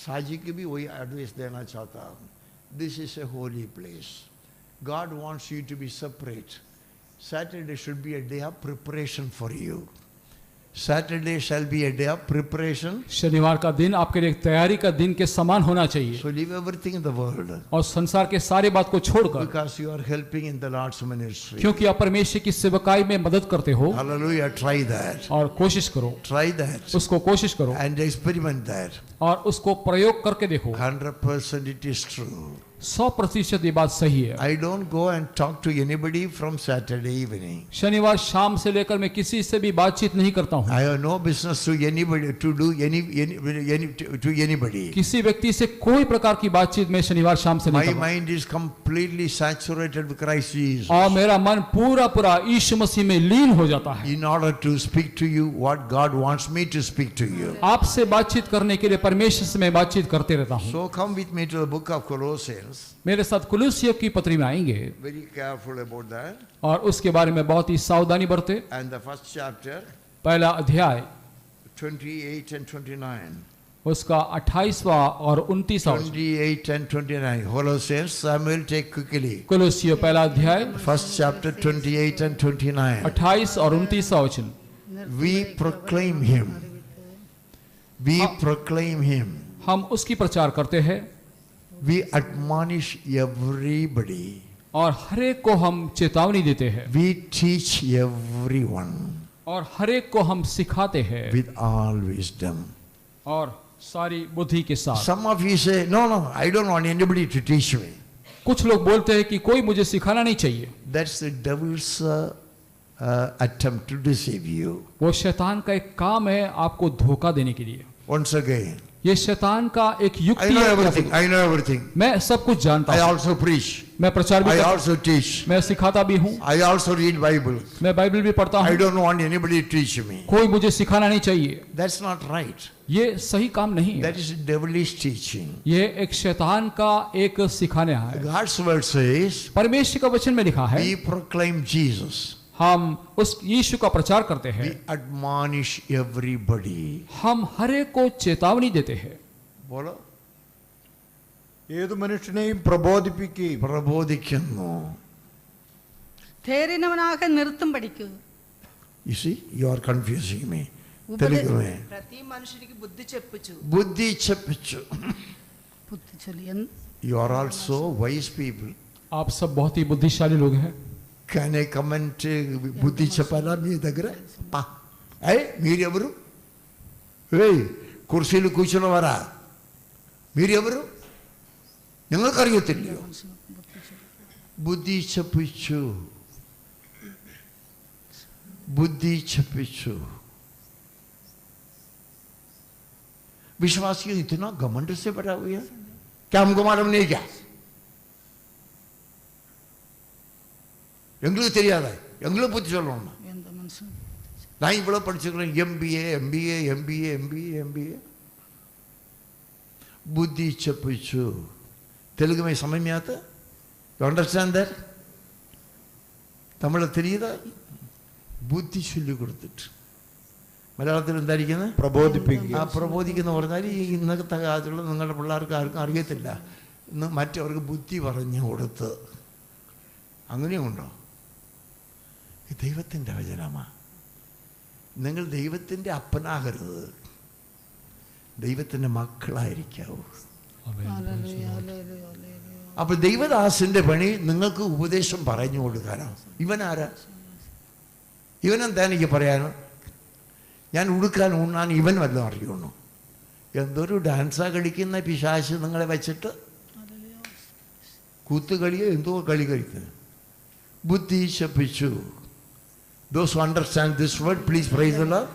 साजी की भी वही एडवाइस देना चाहता हूँ। This is a holy place. God wants you to be separate. Saturday should be a day of preparation for you. Saturday shall be a day of preparation. शनिवार का दिन आपके लिए तैयारी का दिन के समान होना चाहिए। So leave everything in the world. और संसार के सारे बात को छोड़कर, Because you are helping in the Lord's ministry. क्योंकि आप परमेश्वर की सेवकाई में मदद करते हो। Hallelujah. Try that. और कोशिश करो, Try that. उसको कोशिश करो And experiment that. और उसको प्रयोग करके देखो। 100% it is true. 100% ये बात सही है। I don't go and talk to anybody from Saturday evening. शनिवार शाम से लेकर मैं किसी से भी बातचीत नहीं करता हूँ। I have no business to anybody to do to anybody. किसी व्यक्ति से कोई प्रकार की बातचीत मैं शनिवार शाम से नहीं My करता। mind is completely saturated with Christ Jesus. और मेरा मन पूरा पूरा यीशु मसीह में लीन हो जाता है। In order to speak to you what God wants me to speak to you. आपसे बातचीत करने के लिए परमेश्वर से मैं बातचीत करते रहता हूँ। So come with me to the book of Colossians. मेरे साथ कुलुस्सियों की पत्री में आएंगे Very careful about that. और उसके बारे में बहुत ही सावधानी बरते। And the first chapter, पहला अध्याय 28 and 29. उसका 28वां और 29वां 28 and 29. Colossians, Samuel, take quickly. कुलुस्सियों पहला अध्याय First chapter, 28 and 29. 28 और 29वां वचन। We proclaim him. We proclaim him. हम उसकी प्रचार करते हैं We admonish everybody. और हर एक को हम चेतावनी देते हैं We teach everyone और हर एक को हम सिखाते हैं with all wisdom. और सारी बुद्धि के साथ। Some of you say, no, I don't want anybody to teach me. कुछ लोग बोलते हैं कि कोई मुझे सिखाना नहीं चाहिए। That's the devil's attempt to deceive you. वो शैतान का एक काम है आपको धोखा देने के लिए। Once again, ये शैतान का एक I युक्ति know है। everything. I know everything. मैं सब कुछ जानता I हूँ। also preach. मैं प्रचार भी I करता हूँ, also teach. मैं सिखाता भी हूँ, I also read Bible. मैं बाइबल भी पढ़ता I हूँ। don't want anybody to teach me. कोई मुझे सिखाना नहीं चाहिए। That's not right. ये सही काम नहीं है। That is devilish teaching. ये एक शैतान का एक सिखाना है। God's word says, परमेश्वर का वचन में लिखा है we proclaim Jesus. हम उस यीशु का प्रचार करते हैं। We admonish everybody. हम हर एक को चेतावनी देते हैं। बोलो, ഏത് മനുഷ്യനെയും പ്രബോധിപ്പിക്കുകയും പ്രബോധിക്കുന്നു. തേറിനവനാക നൃത്തം പഠിക്കൂ. You see, you are confusing me. Telugu में ప్రతి మనుషుడికి బుద్ధి చెప్పుచు. బుద్ధి చెప్పుచు. బుద్ధి చెల్లి You are also wise people. आप सब बहुत ही बुद्धिशाली लोग हैं। Can I comment? బుద్ధి చెప్పాలా మీ దగ్గర? మీరెవరు? ఏయ్ కుర్చీలు కూర్చున్నవారా మీరెవరు? ഞങ്ങൾക്കറിയത്തില്ലയോ? ബുദ്ധി ചപ്പിച്ചു, बुद्धि छपिച്ചു. विश्वासी इतना घमंड से भरा हुआ है क्या हमको मालूम नहीं क्या? எங்களுக்கு தெரியாதா? எங்களுக்கு புத்தி சொல்லணும். എന്ത് മനസ്സിൽ நான் இவ்வளவு படிச்சிருக்கிறேன், MBA. बुद्धि छपिച്ചു. तेलुगु में समझ में आता? You understand that? തമിഴ് தெரியுதா? ബുദ്ധി ചൊല്ലി കൊടുത്തിട്ട്. മലയാളത്തിൽ എന്തായിരിക്കുന്നത്? പ്രബോധിപ്പിക്കുക. ആ പ്രബോധിക്കുന്ന പറഞ്ഞാൽ ഈ ഇന്നത്തെ കാലത്തുള്ള നിങ്ങളുടെ പിള്ളേർക്ക് ആർക്കും അറിയത്തില്ല. ഇന്ന് മറ്റവർക്ക് ബുദ്ധി പറഞ്ഞു കൊടുത്ത് അങ്ങനെയുണ്ടോ? ദൈവത്തിൻ്റെ വചനമാണ്. നിങ്ങൾ ദൈവത്തിൻ്റെ അപ്പനാകരുത്, ദൈവത്തിൻ്റെ മക്കളായിരിക്കാവൂ. അപ്പൊ ദൈവദാസന്റെ പണി നിങ്ങൾക്ക് ഉപദേശം പറഞ്ഞു കൊടുക്കാനാണ്. ഇവനാരാ? ഇവനെന്താ എനിക്ക് പറയാനോ? ഞാൻ ഉടുക്കാൻ ഉണ്ണാൻ ഇവൻ വല്ലതും അറിയണോ? എന്തൊരു ഡാൻസാ കളിക്കുന്ന പിശാച് നിങ്ങളെ വെച്ചിട്ട്, കൂത്തുകളിയോ എന്തോ കളി കളിക്കുന്നത്. ബുദ്ധി ശപിച്ചു. Those who understand this word, please praise the Lord.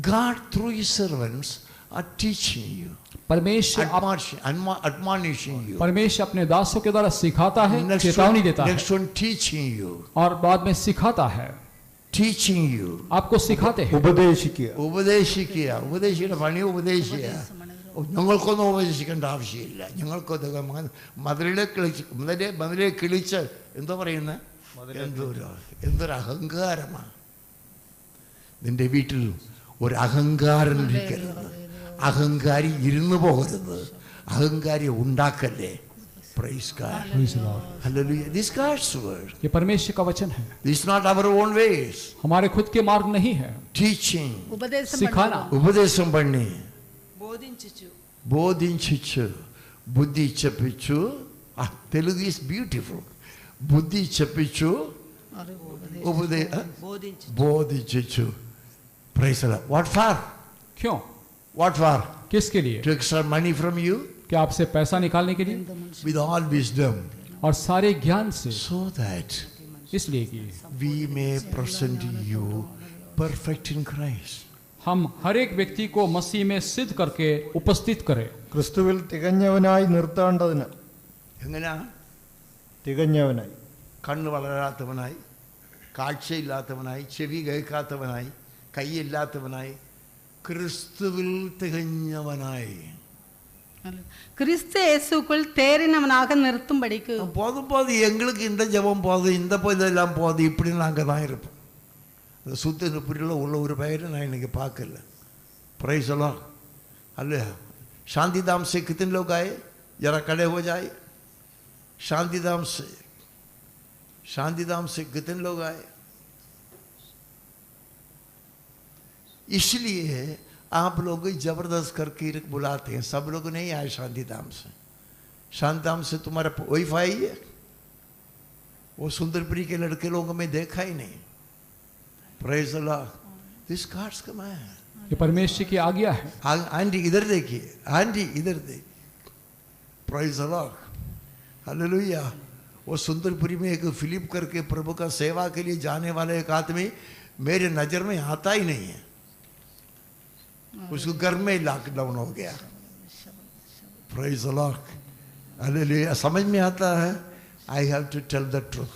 God through his servants are teaching you, परमेश्वर admonishing you. परमेश्वर अपने दासों के द्वारा सिखाता है, चेतावनी देता है, Next one teaching you, और बाद में सिखाता है. teaching you. आपको सिखाते हैं. ഉപദേശിക്കുക. ഉപദേശിയുടെ പണി ഉപദേശിക്കുക. ഞങ്ങൾക്കൊന്നും ഉപദേശിക്കേണ്ട ആവശ്യമില്ല. ഞങ്ങൾക്കൊക്കെ മതിലെ കിളിച്ച് എന്തോ പറയുന്നത്, എന്തൊരു അഹങ്കാരമാണ്. നിന്റെ വീട്ടിൽ ഒരു അഹങ്കാരൻ ഇരിക്കരുത്, അഹങ്കാരി ഇരുന്നു പോകരുത്, അഹങ്കാരി ഉണ്ടാക്കല്ലേ. Praise God. Hallelujah. This is God's word. ये परमेश्वर का वचन है. This is not our own ways. हमारे खुद के मार्ग नहीं है. Teaching. सिखाना. ഉപദേശം പണി. ബോധിച്ചു. ബുദ്ധി ചപ്പിച്ചു. Telugu is beautiful. ബുദ്ധി ചപ്പിച്ചു, ബോധിച്ചു. Praise the Lord. What for? क्यों? What for? किसके लिए? To extract money from you क्या आपसे पैसा निकालने के लिए? with all wisdom, और सारे ज्ञान से, so that इसलिए कि we may present you perfect in Christ. हम हर एक व्यक्ति को मसीह में सिद्ध करके उपस्थित करें. ക്രിസ്തുവിൽ തികഞ്ഞവനായി നിർത്തേണ്ടതിന്. എങ്ങനെയാ? തികഞ്ഞവനായി, കണ്ണ് വളരാത്തവനായി, കാഴ്ചയില്ലാത്തവനായി, ചെവി കേൾക്കാത്തവനായി, കൈയില്ലാത്തവനായി, ക്രിസ്തുവിൽ തികഞ്ഞവനായി. கிறிஸ்து இயேசுக்குள் தேறினவனாக நிறுத்தும்படிக்கு. போதும் எங்களுக்கு இந்த ஜெபம் போதும், இந்த இதெல்லாம் போதும், இப்படி நாங்கள் தான் இருப்போம். அந்த சுத்த புரியல உள்ள ஒரு பெயரை நான் இன்னைக்கு பார்க்கல. Praise the lord. Hallelujah. Shantidham से कितने लोग आए? जरा खड़े हो जाए. शांतिधाम से कितने लोग आए? इसलिए आप लोग जबरदस्त करके बुलाते हैं. सब लोग नहीं आए शांतिधाम से. शांतिधाम से तुम्हारा वाइफ आई है, वो सुंदरपुरी के लड़के लोगों में देखा ही नहीं. Praise the lord. This God's command. ये परमेश्वर की आज्ञा है. आंटी इधर देखिए, आंटी इधर देखिए. Praise the lord. हालेलुया. वो सुंदरपुरी में एक फिलिप करके प्रभु का सेवा के लिए जाने वाला एक आदमी मेरे नजर में आता ही नहीं है. उसको घर में लॉकडाउन हो गया. Praise the lord. हालेलुया. समझ में आता है? I have to tell the truth.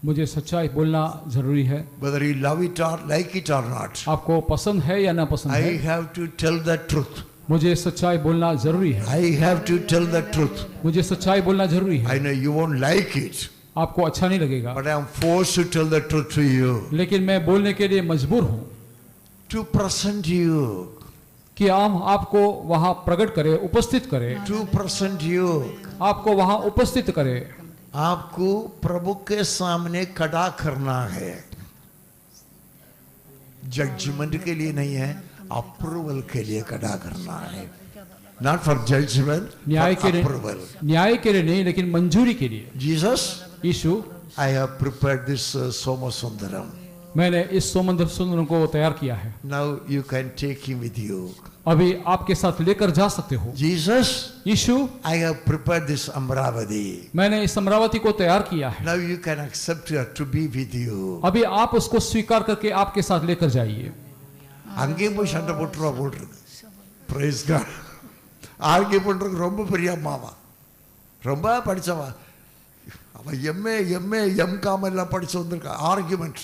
मुझे सच्चाई बोलना जरूरी है. Whether you love it or like it or not, आपको पसंद है या ना पसंद I है, have to tell the truth. मुझे सच्चाई बोलना जरूरी है. I have to tell the truth. मुझे सच्चाई बोलना जरूरी है. I know you won't like it, आपको अच्छा नहीं लगेगा, but I am forced to tell the truth to you, लेकिन मैं बोलने के लिए मजबूर हूँ to present you, कि हम आपको वहाँ प्रकट करें, उपस्थित करें, to present you. आपको वहाँ उपस्थित करें. आपको प्रभु के सामने खड़ा करना है. जजमेंट के लिए नहीं है, अप्रूवल के लिए खड़ा करना है. Not for judgment, न्याय for के लिए, approval. न्याय के लिए नहीं, लेकिन मंजूरी के लिए. Jesus, Yeshu I have prepared this Somasundaram. मैंने इस सोमंदर सुंदर को तैयार किया है, Now you can take him with you. अभी आपके साथ लेकर जा सकते हो। Jesus, Yeshu, I have prepared this Amravati. मैंने इस अमरावती को तैयार किया है, Now you can accept her to be with you. अभी आप उसको स्वीकार करके आपके साथ लेकर जाइए। அங்கேயும் போய் சண்டை போட்டுருவா போட்டுருக்கு. Praise God. ஆர்கியூ பண்றதுக்கு ரொம்ப பெரிய அம்மாவா, ரொம்ப படிச்சவா, அவ எம்ஏ எம்காம் எல்லாம் படிச்சு வந்திருக்கா. ஆர்கியூமெண்ட்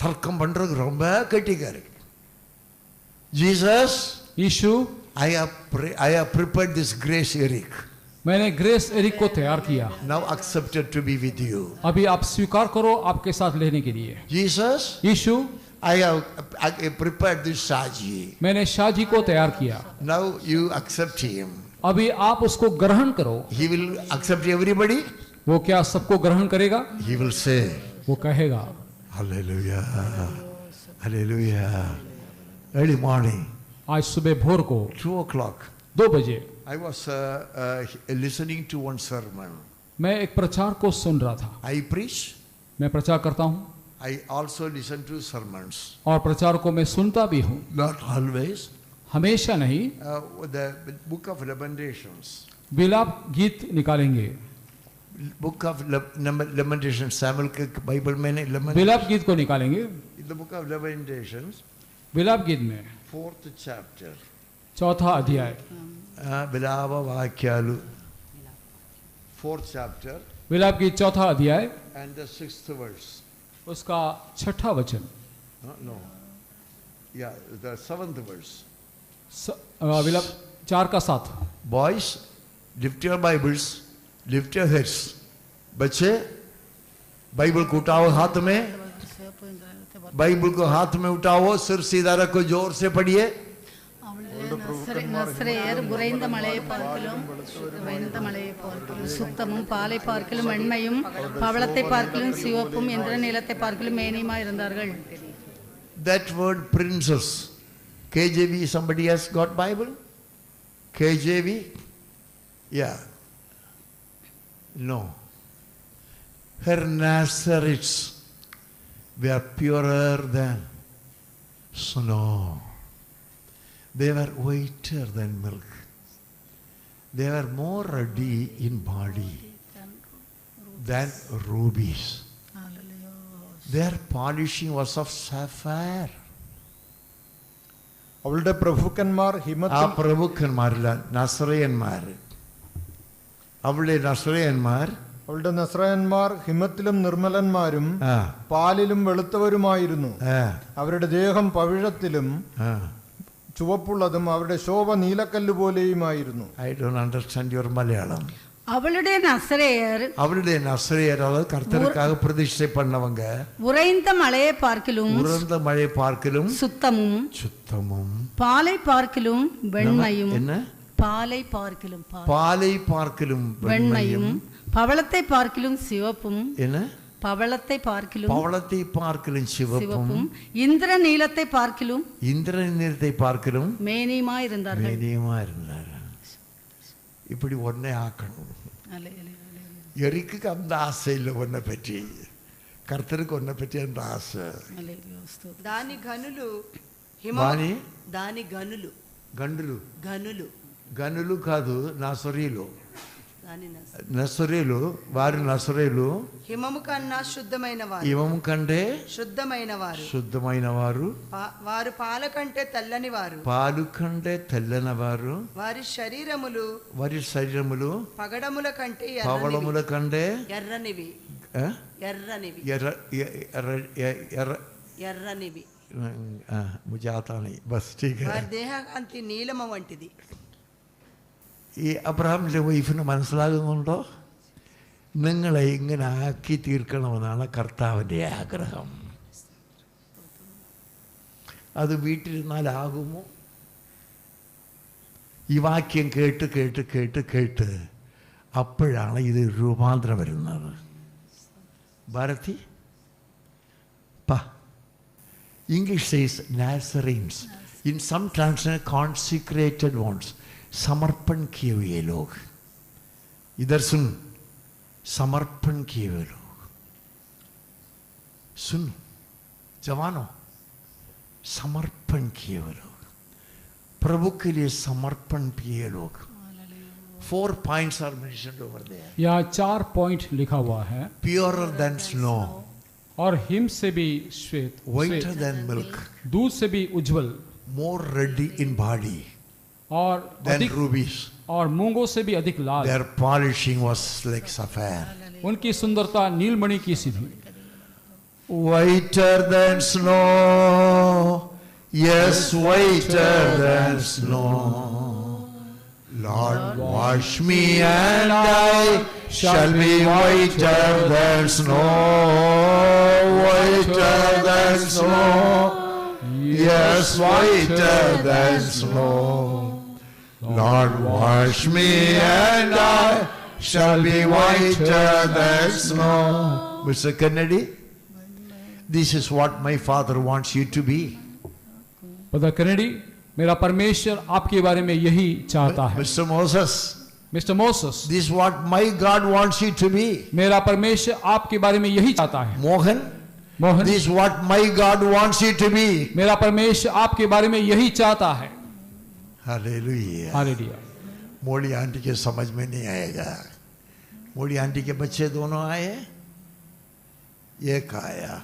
தர்க்கம் பண்றதுக்கு ரொம்ப கெட்டிக்காரு. Jesus, Yeshu, I have prepared this Grace Eric. मैंने ग्रेस एरिक को तैयार किया, Now accepted to be with you. अभी आप स्वीकार करो आपके साथ लेने के लिए। Jesus, Yeshu, I have prepared this Shaji. मैंने शाजी को तैयार किया, Now you accept him. अभी आप उसको ग्रहण करो। He will accept everybody. वो क्या सबको ग्रहण करेगा? He will say, वो कहेगा। Hallelujah, Hallelujah. Early morning, आज सुबह भोर को 2 o'clock, 2 बजे I was listening to one sermon. मैं एक प्रचार को सुन रहा था। I preach. मैं प्रचार करता हूँ I also listen to sermons. और प्रचार को मैं सुनता भी हूँ, Not always. हमेशा नहीं। The book of Lamentations. विलाप गीत निकालेंगे, Book of Lamentations. Samuel के Bible में नहीं, Lamentations. विलाप गीत को निकालेंगे। In the book of Lamentations, विलाप गीत में 4th chapter. 4था अध्याय, विलाप वाक्यालु. 4th chapter विलाप गीत 4था अध्याय and the 6th verse. उसका 6ठा वचन, No. Yeah, the 7th verse. विलाप 4 का 7। Boys, lift your Bibles, lift your heads. बच्चे, बाइबल को उठाओ हाथ में, बाइबल को हाथ में उठाओ, सिर सीधा रखो, जोर से पढ़िए. நஸ்ரேயர் உறைந்த மலையை பார்க்கலும் உறைந்த மலையை பார்க்கலும் சுத்தமும் பாலை பார்க்கலும் வெண்மையும் பவளத்தை பார்க்கலும் சிவப்பும் இந்திர நீலத்தை பார்க்கலும் மேனியுமா இருந்தார்கள். That word princess, KJV, somebody has got Bible? KJV? Yeah. No. Her Nazarites were purer than snow. They were whiter than milk. They were more ruddy in body than rubies. Their polishing was of sapphire. അവളുടെ പ്രഭുക്കന്മാർ ആ ഹിമത്തിൽ പ്രഭുക്കന്മാരില്ല, നസ്രയന്മാർ. അവളുടെ നസ്രയന്മാർ അവളുടെ നസ്രായന്മാർ ഹിമത്തിലും നിർമ്മലന്മാരും ആ, പാലിലും വെളുത്തവരുമായിരുന്നു. ആ, അവരുടെ ദേഹം പവിഴത്തിലും ആ. ചുവപ്പുള്ളതും അവരുടെ ശോഭ നീലക്കല്ല് പോലെയുമായിരുന്നു. I don't understand your Malayalam. அவளுடைய நஸ்ரேயர் அவளுடைய நஸ்ரேயர், அதாவது கர்த்தருக்காக பிரதிஷ்டை பண்ணவங்க, உறைந்த மலையை பார்க்கலும் உறந்த மழை பார்க்கலும் சுத்தமும் சுத்தமும், பாலை பார்க்கலும் வெண்மையும் என்ன, பாலை பார்க்கலும் பாலை பார்க்கலும் வெண்மையும் பவளத்தை பார்க்கலும் சிவப்பும் என்ன, பவளத்தை பார்க்கலும் பவளத்தை பார்க்கலும் சிவப்பும், சிவப்பும் இந்திர நீலத்தை பார்க்கலும் இந்திர நீலத்தை பார்க்கலும் மேனியுமா இருந்தார்கள். மேனியமா இருந்தார். இப்படி ஒன்னே ஆக்கணும். எரிக்கு அந்த ஆசை இல்லை ஒன்றை பற்றி, கர்த்தருக்கு ஒன்றை பற்றி அந்த ஆசை. దాని గనులు వాని దాని గనులు గండులు గనులు గనులు కాదు, నసరీలు. దాని నసరీలు, వారి నసరీలు హిమము కన్నా శుద్ధమైన వారు, ఇవము కంటే శుద్ధమైన వారు, శుద్ధమైన వారు, వారు పాల కంటే తెల్లని వారు, పాలు కంటే తెల్లని వారు, వారి శరీరములు వారి శరీరములు పగడముల కంటే పవళముల కంటే ఎర్రనివి ఆ? ఎర్రనివి ఎర్ర ఎర్ర ఎర్రనివి. मुझे आता नहीं, बस ठीक है. వారి దేహకాంతి నీలమ వంటిది. ഈ അബ്രഹാമിൻ്റെ വൈഫിന് മനസ്സിലാകുന്നുണ്ടോ? നിങ്ങളെ ഇങ്ങനെ ആക്കി തീർക്കണമെന്നാണ് കർത്താവിൻ്റെ ആഗ്രഹം. അത് വീട്ടിലിരുന്നാലാകുമോ? ഈ വാക്യം കേട്ട് കേട്ട് കേട്ട് കേട്ട് അപ്പോഴാണ് ഇത് രൂപാന്തരം വരുന്നത്. Bharati English says Nazarenes. In some translation, consecrated ones. समर्पण किए हुए लोग. इधर सुन, समर्पण किए हुए लोग. सुन जवानों, समर्पण किए हुए लोग, प्रभु के लिए समर्पण किए लोग. 4 points are mentioned over there. यहाँ 4 पॉइंट लिखा हुआ है. Purer than snow, और हिम से भी श्वेत, whiter than milk, दूध से भी उज्जवल, more ruddy in body और than अधिक, rubies. और मूंगों से भी अधिक लाल. Their polishing was like sapphire. उनकी सुंदरता नीलमणि की सी थी. Whiter than snow, yes, whiter than snow. Lord, wash me and I shall be whiter than snow, whiter than snow, yes, whiter than snow. Lord, wash me and I shall be whiter than snow. Mr. Kennedy, this is what my father wants you to be. Brother Kennedy, मेरा परमेश्वर आपके बारे में यही चाहता है. Mr. Moses, mister Moses, this is what my God wants you to be. मेरा परमेश्वर आपके बारे में यही चाहता है. Mohan, Mohan, this is what my God wants you to be. मेरा परमेश्वर आपके बारे में यही चाहता है. Hallelujah. हालेलुया. मोड़ी आंटी के समझ में नहीं आएगा. मोड़ी आंटी के बच्चे दोनों आए, एक आया,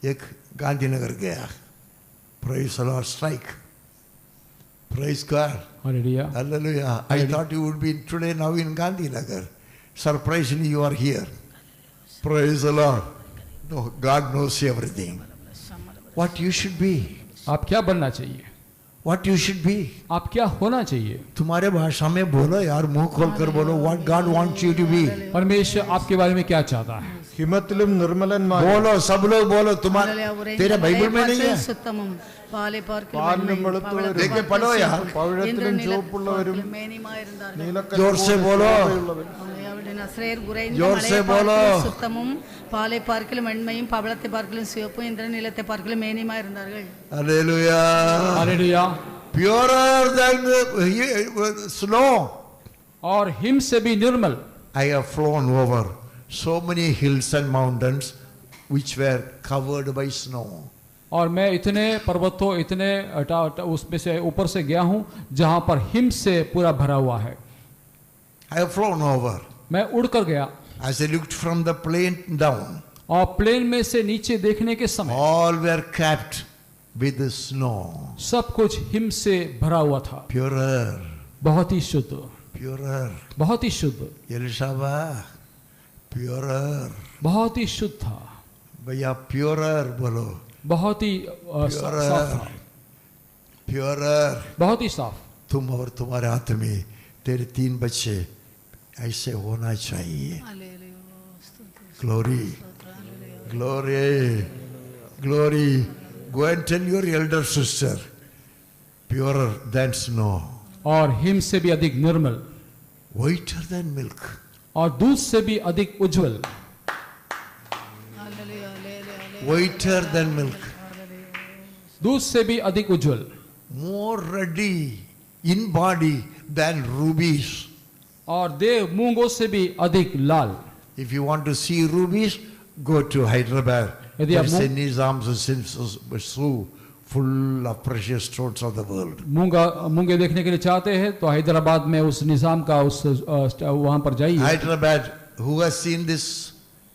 एक गांधीनगर गया. Praise the Lord, strike. Praise God. Hallelujah. Hallelujah. I thought you would be today now in Gandhinagar. Surprisingly, you are here. Praise the Lord. No, God knows everything. What you should be. आप क्या बनना चाहिए? What you should be. आप क्या होना चाहिए? तुम्हारे भाषा में बोलो यार, मुंह खोल कर बोलो. What God wants you to be. परमेश्वर आपके बारे में क्या चाहता है? हिमतिलुम निर्मलन्माय बोलो, सब लोग बोलो. तुम्हारे तेरे बाइबल में नहीं है? சுத்தமும் பாலை പാലിനും വെളുത്തവരും देख के पढ़ो यार. പവിഴത്തിലും ചുവപ്പുള്ളവരും जोर से बोलो. जोर से बोलो. சுத்தமும் பாலை பார்க்கலும் வெண்மையும் பவளத்தை பார்க்கலும் சிவப்பும் இந்திர நிலத்தை பார்க்கலும் மேனியுமா இருந்தார்கள். Hallelujah. Hallelujah. Purer than snow. और हिम से भी निर्मल. I have flown over so many hills and mountains which were covered by snow. और मैं इतने पर्वतों, इतने उसमें से ऊपर से गया हूँ जहाँ पर हिम से पूरा भरा हुआ है. I have flown over. मैं उड़कर गया. As I looked from the plane down, और प्लेन में से नीचे देखने के समय all were capped with the snow. सब कुछ हिम से भरा हुआ था. Purer, बहुत ही शुद्ध, purer. बहुत ही शुद्ध, Elishaba, purer. बहुत ही शुद्ध था. भैया purer बोलो. बहुत ही साफ था. Purer. बहुत ही साफ. तुम और तुम्हारे हाथ में तेरे 3 बच्चे ऐसे होना चाहिए. Glory, glory, glory. Go and tell your elder sister, purer than snow, और हिम से भी अधिक निर्मल, whiter than milk. और दूध से भी अधिक उज्जवल, Whiter than milk. दूध से भी अधिक उज्जवल, More ruddy in body than rubies. और देह मूंगों से भी अधिक लाल. If you want to see rubies, go to Hyderabad. यदि आप There's a Nizam's zoo full of precious stones of the world. मूंगे देखने के लिए चाहते हैं तो हैदराबाद में उस निजाम का उस वहां पर जाइए. Hyderabad, who has seen this?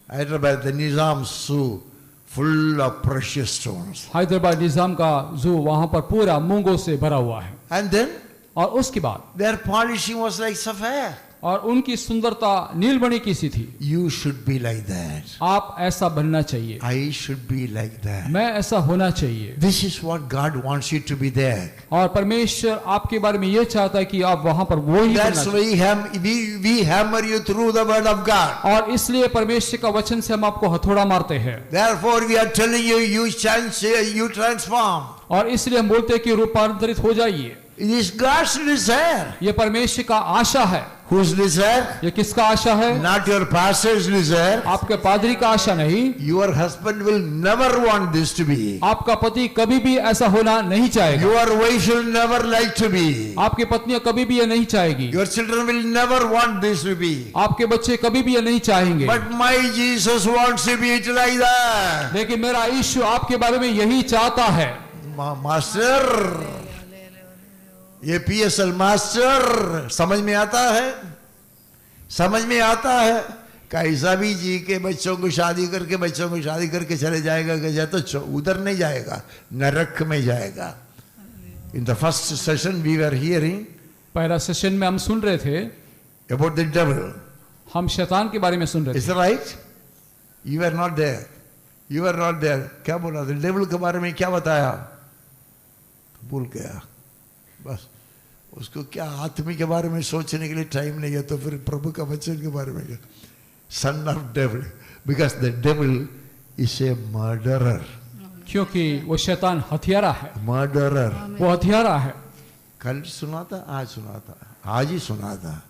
Hyderabad, the Nizam's zoo full of precious stones. Hyderabad निजाम का जू वहां पर पूरा मूंगों से भरा हुआ है. And then और उसके बाद their polishing was like sapphire. और उनकी सुंदरता नीलमणि की सी थी. You should be like that. आप ऐसा बनना चाहिए. I should be like that. मैं ऐसा होना चाहिए. This is what God wants you to be there. और परमेश्वर आपके बारे में यह चाहता है कि आप वहां पर वो ही That's बनना why we hammer you through the word of God. और इसलिए परमेश्वर का वचन से हम आपको हथौड़ा मारते हैं. Therefore we are telling you, you change, you transform. और इसलिए हम बोलते हैं कि रूपांतरित हो जाइए. It is God's desire. ये परमेश्वर का आशा है. Whose desire? ये किसका आशा है? Not your pastor's desire. आपके पादरी का आशा नहीं। Your husband will never want this to be. आपका पति कभी भी ऐसा होना नहीं चाहेगा। Your wife will never like to be. आपकी पत्नी कभी भी ये नहीं चाहेगी। Your children will never want this to be. आपके बच्चे कभी भी ये नहीं चाहेंगे। But my Jesus wants to be it like that. लेकिन मेरा यीशु आपके बारे में यही चाहता है। मास्टर, ये PSL मास्टर समझ में आता है? समझ में आता है? कैसा भी जी के बच्चों को शादी करके चले जाएगा कि तो उधर नहीं जाएगा, नरक में जाएगा। In the first session we were hearing पहला सेशन में हम सुन रहे थे about the devil. हम शैतान के बारे में सुन रहे Is थे। that right? You were not there. You were not there. क्या बोला? The devil के बारे में क्या बताया? भूल गया। बस उसको क्या आत्मा के बारे में सोचने के लिए टाइम नहीं है, तो फिर प्रभु का वचन के बारे में क्या? Son of devil, because the devil is a murderer. क्योंकि वो शैतान हथियारा है। मर्डरर, वो हथियारा है। कल सुना था, आज ही सुना था।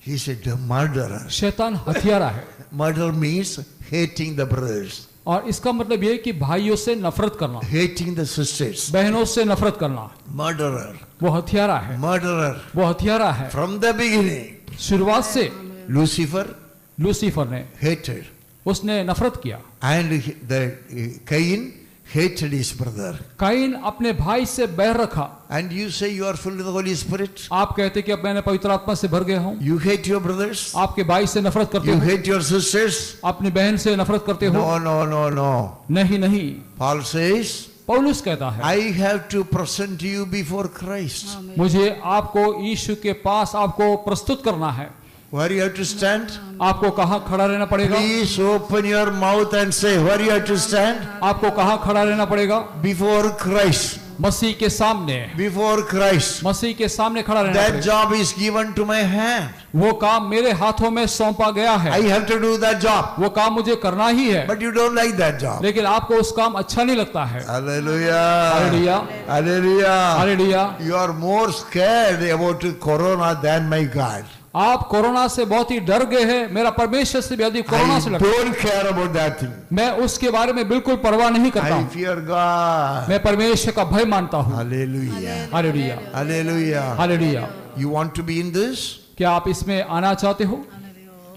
He is a murderer. शैतान हथियारा है। Murder means hating the brothers, और इसका मतलब ये कि भाइयों से नफरत करना, हेटिंग द सिस्टर्स, बहनों से नफरत करना। मर्डरर, वो हथियारा है। मर्डरर। वो हथियारा है। फ्रॉम द बिगिनिंग शुरुआत से लूसीफर ने hated, उसने नफरत किया। and the Cain hated his brother. Cain अपने भाई से बैर रखा। And you say you are full of the Holy Spirit. आप कहते कि अब मैंने पवित्र आत्मा से भर गया हूँ। You hate your brothers. आपके भाई से नफरत करते You हो। hate your sisters. अपनी बहन से नफरत करते हो। No. नहीं नहीं। Paul says, पौलुस कहता है, I have to present you before Christ. मुझे आपको यीशु के पास आपको प्रस्तुत करना है। Where you have to stand? आपको कहाँ खड़ा रहना पड़ेगा? Please open your mouth and say where you have to stand. आपको कहाँ खड़ा रहना पड़ेगा? Before Christ. मसीह के सामने। Before Christ. मसीह के सामने खड़ा रहना That पड़ेगा। job is given to my hand. वो काम मेरे हाथों में सौंपा गया है। I have to do that job. वो काम मुझे करना ही है। But you don't like that job. लेकिन आपको उस काम अच्छा नहीं लगता है। Hallelujah. Hallelujah. Hallelujah. Hallelujah. You are more scared about corona than my God. आप कोरोना से बहुत ही डर गए हैं। मेरा परमेश्वर से भी अधिक कोरोना से I लगता है। don't care about that thing. मैं उसके बारे में बिल्कुल परवाह नहीं करता I हूँ। fear God. मैं परमेश्वर का भय मानता हूँ। Hallelujah. Hallelujah. Hallelujah. Hallelujah. You want to be in this? क्या आप इसमें आना चाहते हो?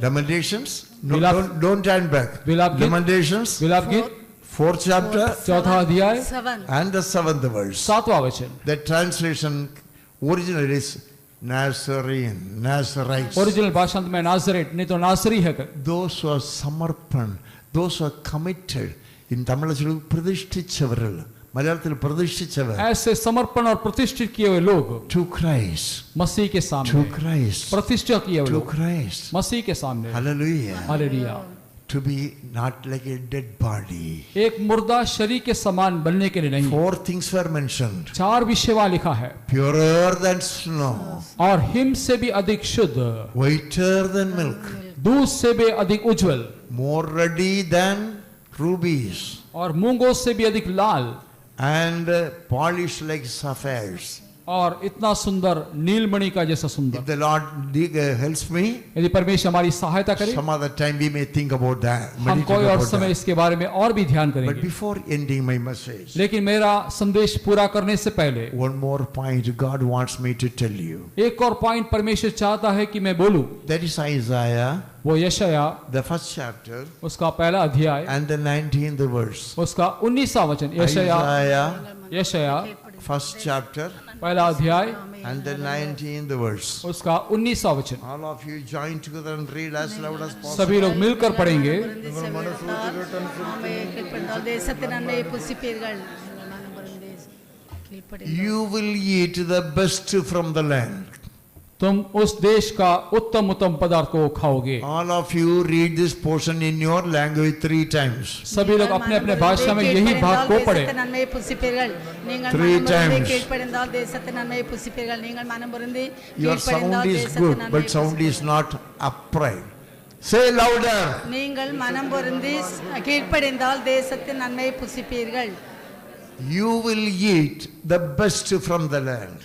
Lamentations? No, Will I- don't turn back. विलाप गीत? Lamentations, विलाप गीत 4th chapter चौथा अध्याय 7 and the 7th verse. 7वां वचन। The translation original is Nazarene, Nazarites. Original भाषांत में नाजरेट नहीं तो नासरी है। Those who are samarpan, those who are committed. In Tamil പ്രതിഷ്ഠിച്ചവരിൽ, മലയാളത്തിൽ പ്രതിഷ്ഠിച്ചവർ. ऐसे समर्पण और प्रतिष्ठित किए हुए लोग To Christ. मसीह के To सामने Christ. प्रतिष्ठा किए हुए To लोग Christ. मसीह के सामने। Hallelujah. Hallelujah. To be not like a dead body. एक मुर्दा शरीर के समान बनने के लिए नहीं। 4 things were mentioned. 4 विषय वहाँ लिखा है। Purer than snow. और हिम से भी अधिक शुद्ध, Whiter than milk. दूध से भी अधिक उज्जवल, More ruddy than rubies. और मूंगों से भी अधिक लाल, And polished like sapphires. और इतना सुंदर नीलमणि का जैसा If सुंदर। the Lord helps me, यदि परमेश्वर हमारी सहायता करे, some other time we may think about that. हम meditate कोई और about समय that. इसके बारे में और भी ध्यान But करेंगे। before ending my message, लेकिन मेरा संदेश पूरा करने से पहले one more point God wants me to tell you. एक और पॉइंट परमेश्वर चाहता है कि मैं बोलूं। That is Isaiah, वो यशाया the 1st chapter उसका पहला अध्याय and the 19th verse. उसका 19वां वचन। यशाया Isaiah, 1st chapter पहला अध्याय and the 19th verse. उसका 19वां वचन। All of you join together and read as loud as possible. सभी लोग मिलकर पढ़ेंगे। தேசத்தின் நன்மையை புசிப்பீர்கள். மனம் பொருந்தி கீழ்ப்படிந்து You will eat the best from the land. तुम उस देश का उत्तम उत्तम पदार्थ को खाओगे। All of you read this portion in your language 3 times. सभी लोग अपने अपने भाषा में यही भाग को पढ़े। தேசத்தின் நன்மையை புசிப்பீர்கள். நீங்கள் 3 மனம் பொருந்தி times. கீழ்ப்படிந்தால் தேசத்தின் நன்மையை புசிப்பீர்கள். நீங்கள் மனம் பொருந்தி Your sound கீழ்ப்படிந்தால் is தேசத்தின் good, நன்மையை but sound is புசிப்பீர்கள். not upright. Say louder. நீங்கள் மனம் பொருந்தி கீழ்ப்படிந்தால் தேசத்தின் நன்மையை புசிப்பீர்கள். You will eat the best from the land.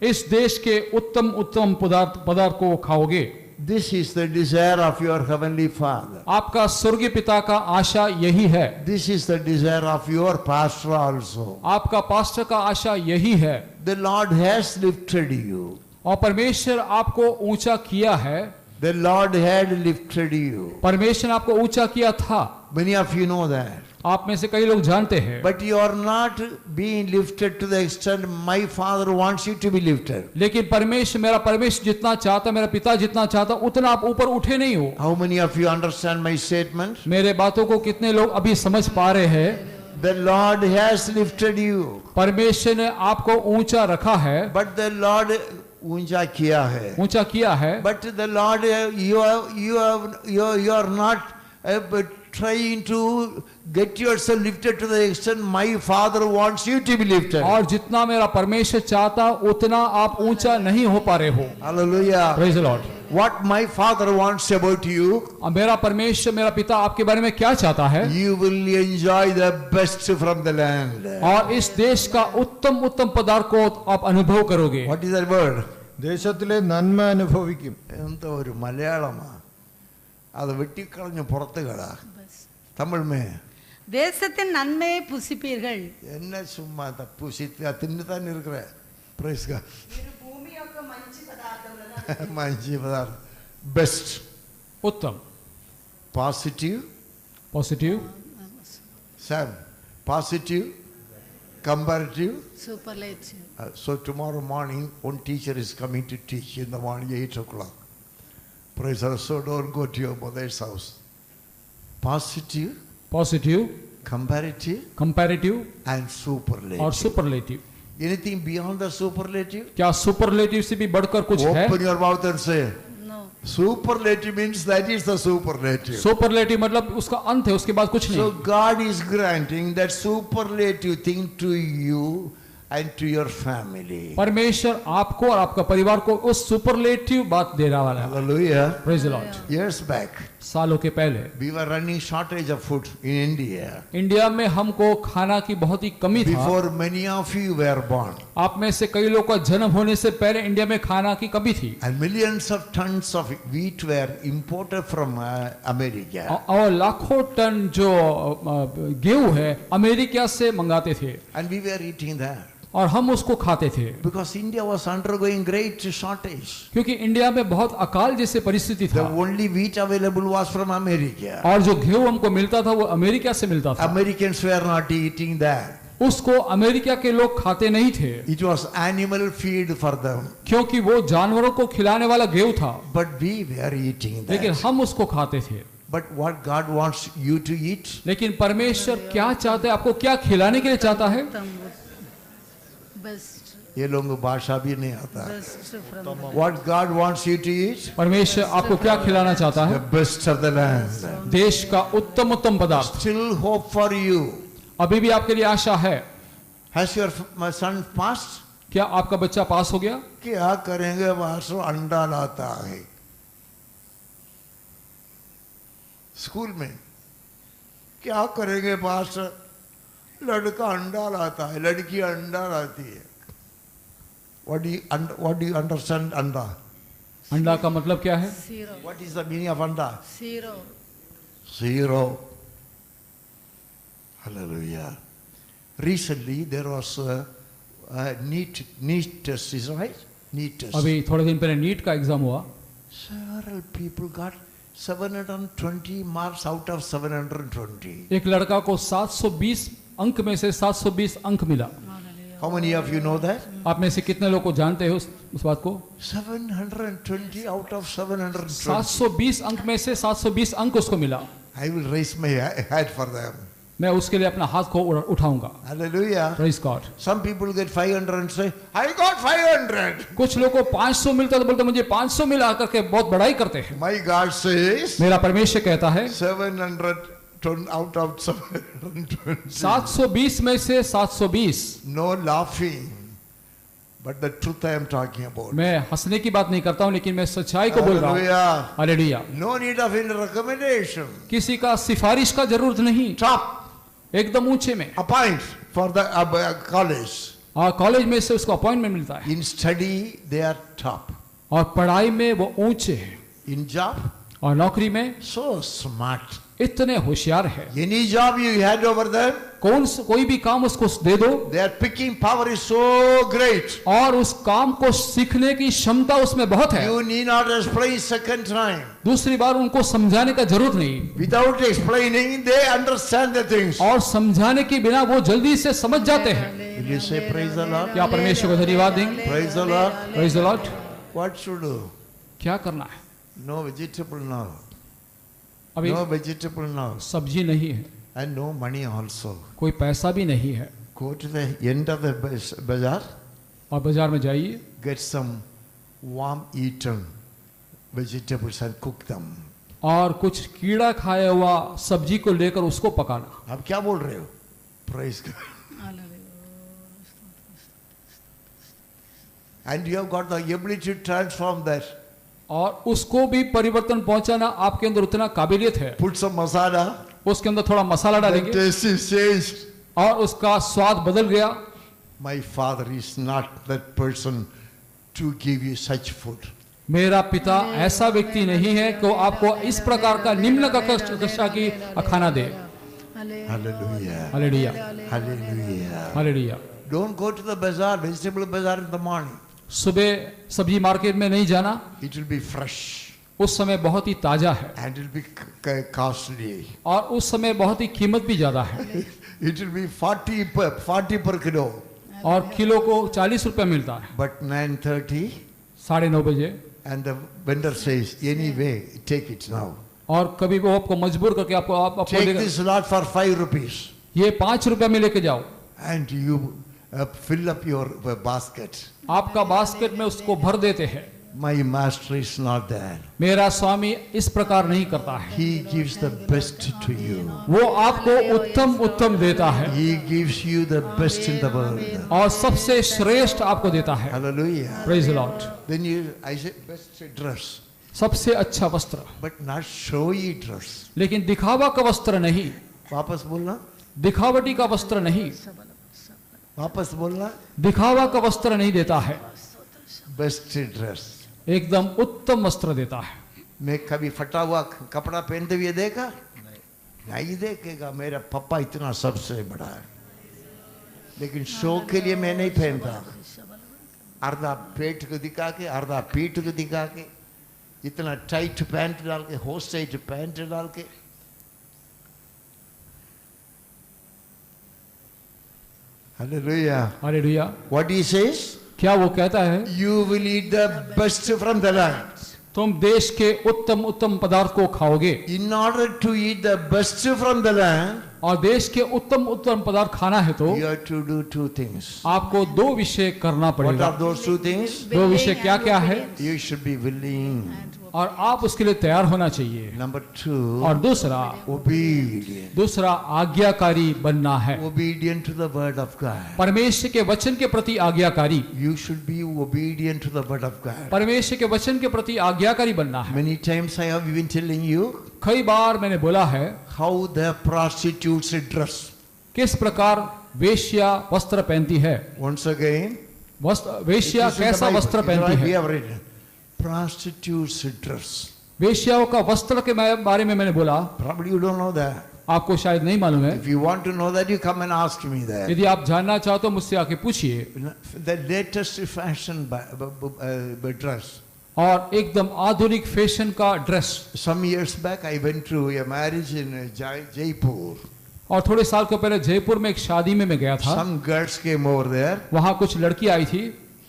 इस देश के उत्तम उत्तम पदार्थ को खाओगे। This is the desire of your heavenly Father. आपका स्वर्गीय पिता का आशा यही है. This is the desire of your pastor also. आपका पास्टर का आशा यही है. The Lord has lifted you. और परमेश्वर आपको ऊंचा किया है. The Lord had lifted you. परमेश्वर आपको ऊंचा किया था. Many of you know that. आप में से कई लोग जानते हैं. But you are not being lifted to the extent my Father wants you to be lifted. लेकिन परमेश्वर, मेरा परमेश्वर जितना चाहता, मेरा पिता जितना चाहता, उतना आप ऊपर उठे नहीं हो. How many of you understand my statement? मेरे बातों को कितने लोग अभी समझ पा रहे हैं? The Lord has lifted you. परमेश्वर ने आपको ऊंचा रखा है. But the Lord ऊंचा किया है. ऊंचा किया है. But the Lord, you are not trying to get yourself lifted to the extent my Father wants you to be lifted. और जितना मेरा परमेश्वर चाहता उतना आप ऊंचा नहीं हो पा रहे हो. Hallelujah. Praise the Lord. What my Father wants about you, और मेरा परमेश्वर, मेरा पिता आपके बारे में क्या चाहता है? you will enjoy the best from the land. और इस देश का उत्तम उत्तम पदार्थ को आप अनुभव करोगे. What is that word? ദേശത്തിലെ നന്മ അനുഭവിക്കും. എന്താ ഒരു മലയാളമാ, അത് വെട്ടിക്കളഞ്ഞ് പുറത്ത് കളാ. തമിഴ് മേ தேசத்தின் நன்மையை புசிப்பீர்கள். என்ன சும்மா தப்பு தின்னு தான் இருக்கிற. Praise God. భూమి యొక్క మంచి పదార్థములను మంచి పదార్థం. బెస్ట్, उत्तम, positive, positive, Sam, positive, comparative. Superlative. So tomorrow morning, one teacher is coming to teach in the morning, 8 o'clock. Praise God. So don't go to your mother's house. Positive, positive, comparative, comparative and superlative. और superlative. Anything beyond the superlative? क्या superlative से भी बढ़कर कुछ है? Open your mouth and say, No. superlative means that is the superlative. Superlative मतलब उसका अंत है, उसके बाद कुछ So नहीं. God is granting that superlative thing to you and to your family. परमेश्वर आपको और आपका परिवार को उस सुपरलेटिव बात दे रहा है. Hallelujah. Praise the Lord. Years back, सालों के पहले we were running shortage of food in India. India में हमको खाना की बहुत ही कमी था. Before many of you were born. आप में से कई लोगों का जन्म होने से पहले इंडिया में खाना की कमी थी. And millions of tons of wheat were imported from America. और लाखों टन जो गेहूं है अमेरिका से मंगाते थे. And we were eating that. और हम उसको खाते थे. Because India was undergoing great shortage. क्योंकि इंडिया में बहुत अकाल जैसे परिस्थिति The था. only wheat available was from America. और जो गेहूं हमको मिलता था वो अमेरिका से मिलता था. Americans were not eating that. उसको अमेरिका के लोग खाते नहीं थे. It was animal feed for them. क्योंकि वो जानवरों को खिलाने वाला गेहूं था. But we were eating लेकिन that. हम उसको खाते थे. But what God wants you to eat? लेकिन परमेश्वर क्या चाहते हैं, आपको क्या खिलाने के लिए चाहता है? Best. ये लोगों को भाषा भी नहीं आता. Best from the What God wants you to eat? परमेश्वर आपको क्या खिलाना चाहता The है? best of the land. देश का उत्तम उत्तम पदार्थ. Still hope for you. अभी भी आपके लिए आशा है. Has your son passed? क्या आपका बच्चा पास हो गया? क्या करेंगे, बाहर अंडा लाता है स्कूल में. क्या करेंगे, बाहर लड़का अंडा लाता है, लड़की अंडा लाती है. What do you understand अंडा? अंडा का मतलब क्या है? zero. What is the meaning of अंडा? Zero. Zero. Hallelujah. Recently there was a NEET test, is right? NEET test. अभी थोड़े दिन पहले नीट का एग्जाम हुआ. Several people got 720 marks out of 720. एक लड़का को 720 अंक में से 720 अंक मिला. How many of you know that? आप में से कितने लोग को जानते हो उस बात को? 720 out of 720. 720 अंक में से 720 अंक उसको मिला. I will raise my hand for them. मैं उसके लिए अपना हाथ को उठाऊंगा. Hallelujah. Praise God. Some people get 500 and say, I got 500. कुछ लोगों को 500 मिलता तो बोलते मुझे 500 मिला करके बहुत बड़ाई करते हैं. My God says, मेरा परमेश्वर कहता है 700 out of 720. 720 में से 720. No laughing, but the truth I am talking about. मैं हंसने की बात नहीं करता हूं लेकिन मैं सच्चाई को बोल रहा हूं. Hallelujah. Hallelujah. No need of any recommendation. किसी का सिफारिश का जरूरत नहीं. Top, एकदम ऊंचे में. appoint for the college. College में से उसको अपॉइंटमेंट मिलता है. In study, they are top. और पढ़ाई में वो ऊंचे हैं. In job, और नौकरी में so smart. इतने होशियार है, Any job you had over there, कोई भी काम उसको दे दो their picking power is so great. और उस काम को सीखने की क्षमता उसमें बहुत है, You need not explain second time. दूसरी बार उनको समझाने का जरूरत नहीं, Without explaining, they understand the things. और समझाने के बिना वो जल्दी से समझ जाते हैं। Will you say praise the Lord? क्या परमेश्वर को धन्यवाद देंगे? Praise the Lord. Praise the Lord. What should do? क्या करना है? No vegetable now. अभी No vegetable now. सब्जी नहीं है, And no money also. कोई पैसा भी नहीं है, Go to the end of the bazaar, और बाजार में जाइए get some warm eaten vegetables and cook them. और कुछ कीड़ा खाया हुआ सब्जी को लेकर उसको पकाना। आप क्या बोल रहे हो? Praise God. And you have got the ability to transform that. और उसको भी परिवर्तन पहुंचाना आपके अंदर उतना काबिलियत है। Put some masala. उसके अंदर थोड़ा मसाला The डालेंगे taste is changed. और उसका स्वाद बदल गया। My father is not that person to give you such food. मेरा पिता ऐसा व्यक्ति नहीं है कि वो आपको इस प्रकार का निम्न कक्षा की खाना दे। Hallelujah. Hallelujah, Hallelujah. Hallelujah. Don't go to the bazaar, vegetable bazaar in the morning. सुबह सब्जी मार्केट में नहीं जाना, It will be fresh उस समय बहुत ही ताजा है and it will be costly. और उस समय बहुत ही कीमत भी ज्यादा है, It will be 40 per kilo. और किलो को 40 रुपए मिलता है। But 9:30 9:30 बजे, and the vendor says, anyway, take it now. और कभी वो आपको मजबूर करके आपको Take देगा, this lot for 5 rupees. ये 5 रुपए में लेके जाओ। And you fill up your basket. आपका बास्केट में उसको भर देते हैं। My master is not there. मेरा स्वामी इस प्रकार नहीं करता है, He gives the best to you. वो आपको उत्तम उत्तम देता है He gives you the best in the world. और सबसे श्रेष्ठ आपको देता है। Hallelujah. Praise the Lord. Then I say best dress, सबसे अच्छा वस्त्र, but not showy dress. लेकिन दिखावा का वस्त्र नहीं, वापस बोलना, दिखावटी का वस्त्र नहीं, वापस बोलना, दिखावा का वस्त्र नहीं देता है, best dress. एकदम उत्तम वस्त्र देता है। मैं कभी फटा हुआ कपड़ा पहनते हुए देखा? नहीं देखेगा। मेरा पापा इतना सबसे बड़ा है, लेकिन शो के लिए मैं नहीं पहनता। आधा पेट को दिखा के, आधा पीठ को दिखा के, इतना टाइट पैंट डाल के, होस्ट टाइट पैंट डाल के। Hallelujah. Hallelujah. What he says? क्या वो कहता है? You will eat the best from the land. तुम देश के उत्तम उत्तम पदार्थ को खाओगे। In order to eat the best from the land, और देश के उत्तम उत्तम पदार्थ खाना है तो you have to do two things. आपको 2 विषय करना What पड़ेगा। are those two things? 2 विषय क्या क्या है? You should be willing. और आप उसके लिए तैयार होना चाहिए। Number 2, और दूसरा obedient. आज्ञाकारी बनना है, Obedient to the word of God. परमेश्वर के वचन के प्रति आज्ञाकारी। You should be obedient to the word of God. परमेश्वर के वचन के प्रति आज्ञाकारी बनना है। Many times I have been telling you कई बार मैंने बोला है how the prostitutes dress. किस प्रकार वेश्या वस्त्र पहनती है। Once again, वेश्या it is in the कैसा Bible. वस्त्र पहनती We है। have read it. Prostitutes dress. वेश्याओं का वस्त्र के बारे में मैंने बोला, Probably you don't know that. आपको शायद नहीं मालूम है। If you want to know that, you come and ask me that. यदि आप जानना चाहते हो मुझसे आके पूछिए। The latest fashion dress. और एकदम आधुनिक फैशन का dress. Some years back, I went to a marriage in Jaipur. और थोड़े साल को पहले जयपुर में एक शादी में मैं गया था। Some girls came over there. वहाँ कुछ लड़की आई थी।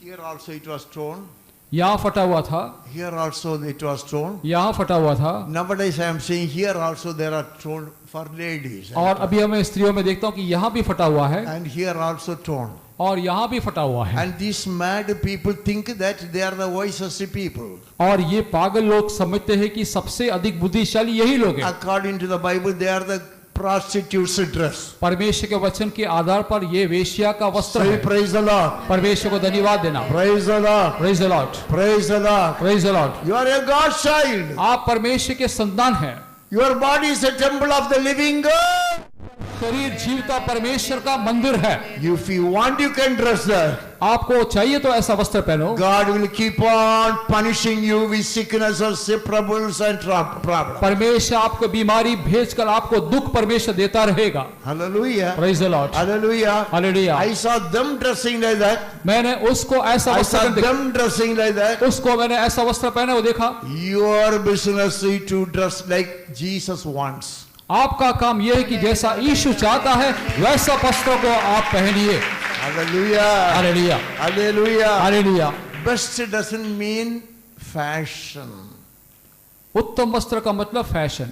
Here also it was torn. यहाँ फटा हुआ था, Here also it was torn. यहाँ फटा हुआ था। Nowadays I am saying here also there are torn for ladies. और अभी हमें स्त्रियों में देखता हूँ कि यहाँ भी फटा हुआ है And here also torn. और यहाँ भी फटा हुआ है। And these mad people think that they are the wisest people. और ये पागल लोग समझते हैं कि सबसे अधिक बुद्धिशाली यही लोग हैं। According to the Bible, they are the prostitutes dress. परमेश्वर के वचन के आधार पर ये वेश्या का वस्त्र Say है। praise the Lord. परमेश्वर को धन्यवाद देना। Praise the Lord. Praise the Lord, Praise the Lord. Praise the Lord. You are a God's child. आप परमेश्वर के संतान हैं। Your body is a temple of the living God. शरीर जीवता परमेश्वर का मंदिर है। If you want, you can dress that. आपको चाहिए तो ऐसा वस्त्र पहनो। God will keep on punishing you with sickness or troubles and problems. परमेश्वर आपको बीमारी भेजकर आपको दुख परमेश्वर देता रहेगा। Hallelujah. Praise the Lord. Hallelujah. Hallelujah. I saw them dressing like that. मैंने उसको ऐसा I saw वस्त्र देखा, them dressing like that. उसको मैंने ऐसा वस्त्र पहने हुए देखा। Your business is to dress like Jesus wants. आपका काम यह है कि जैसा यीशु चाहता है वैसा वस्त्र को आप पहनिए। Hallelujah. Hallelujah, Hallelujah. Hallelujah. Best doesn't mean fashion. उत्तम वस्त्र का मतलब fashion,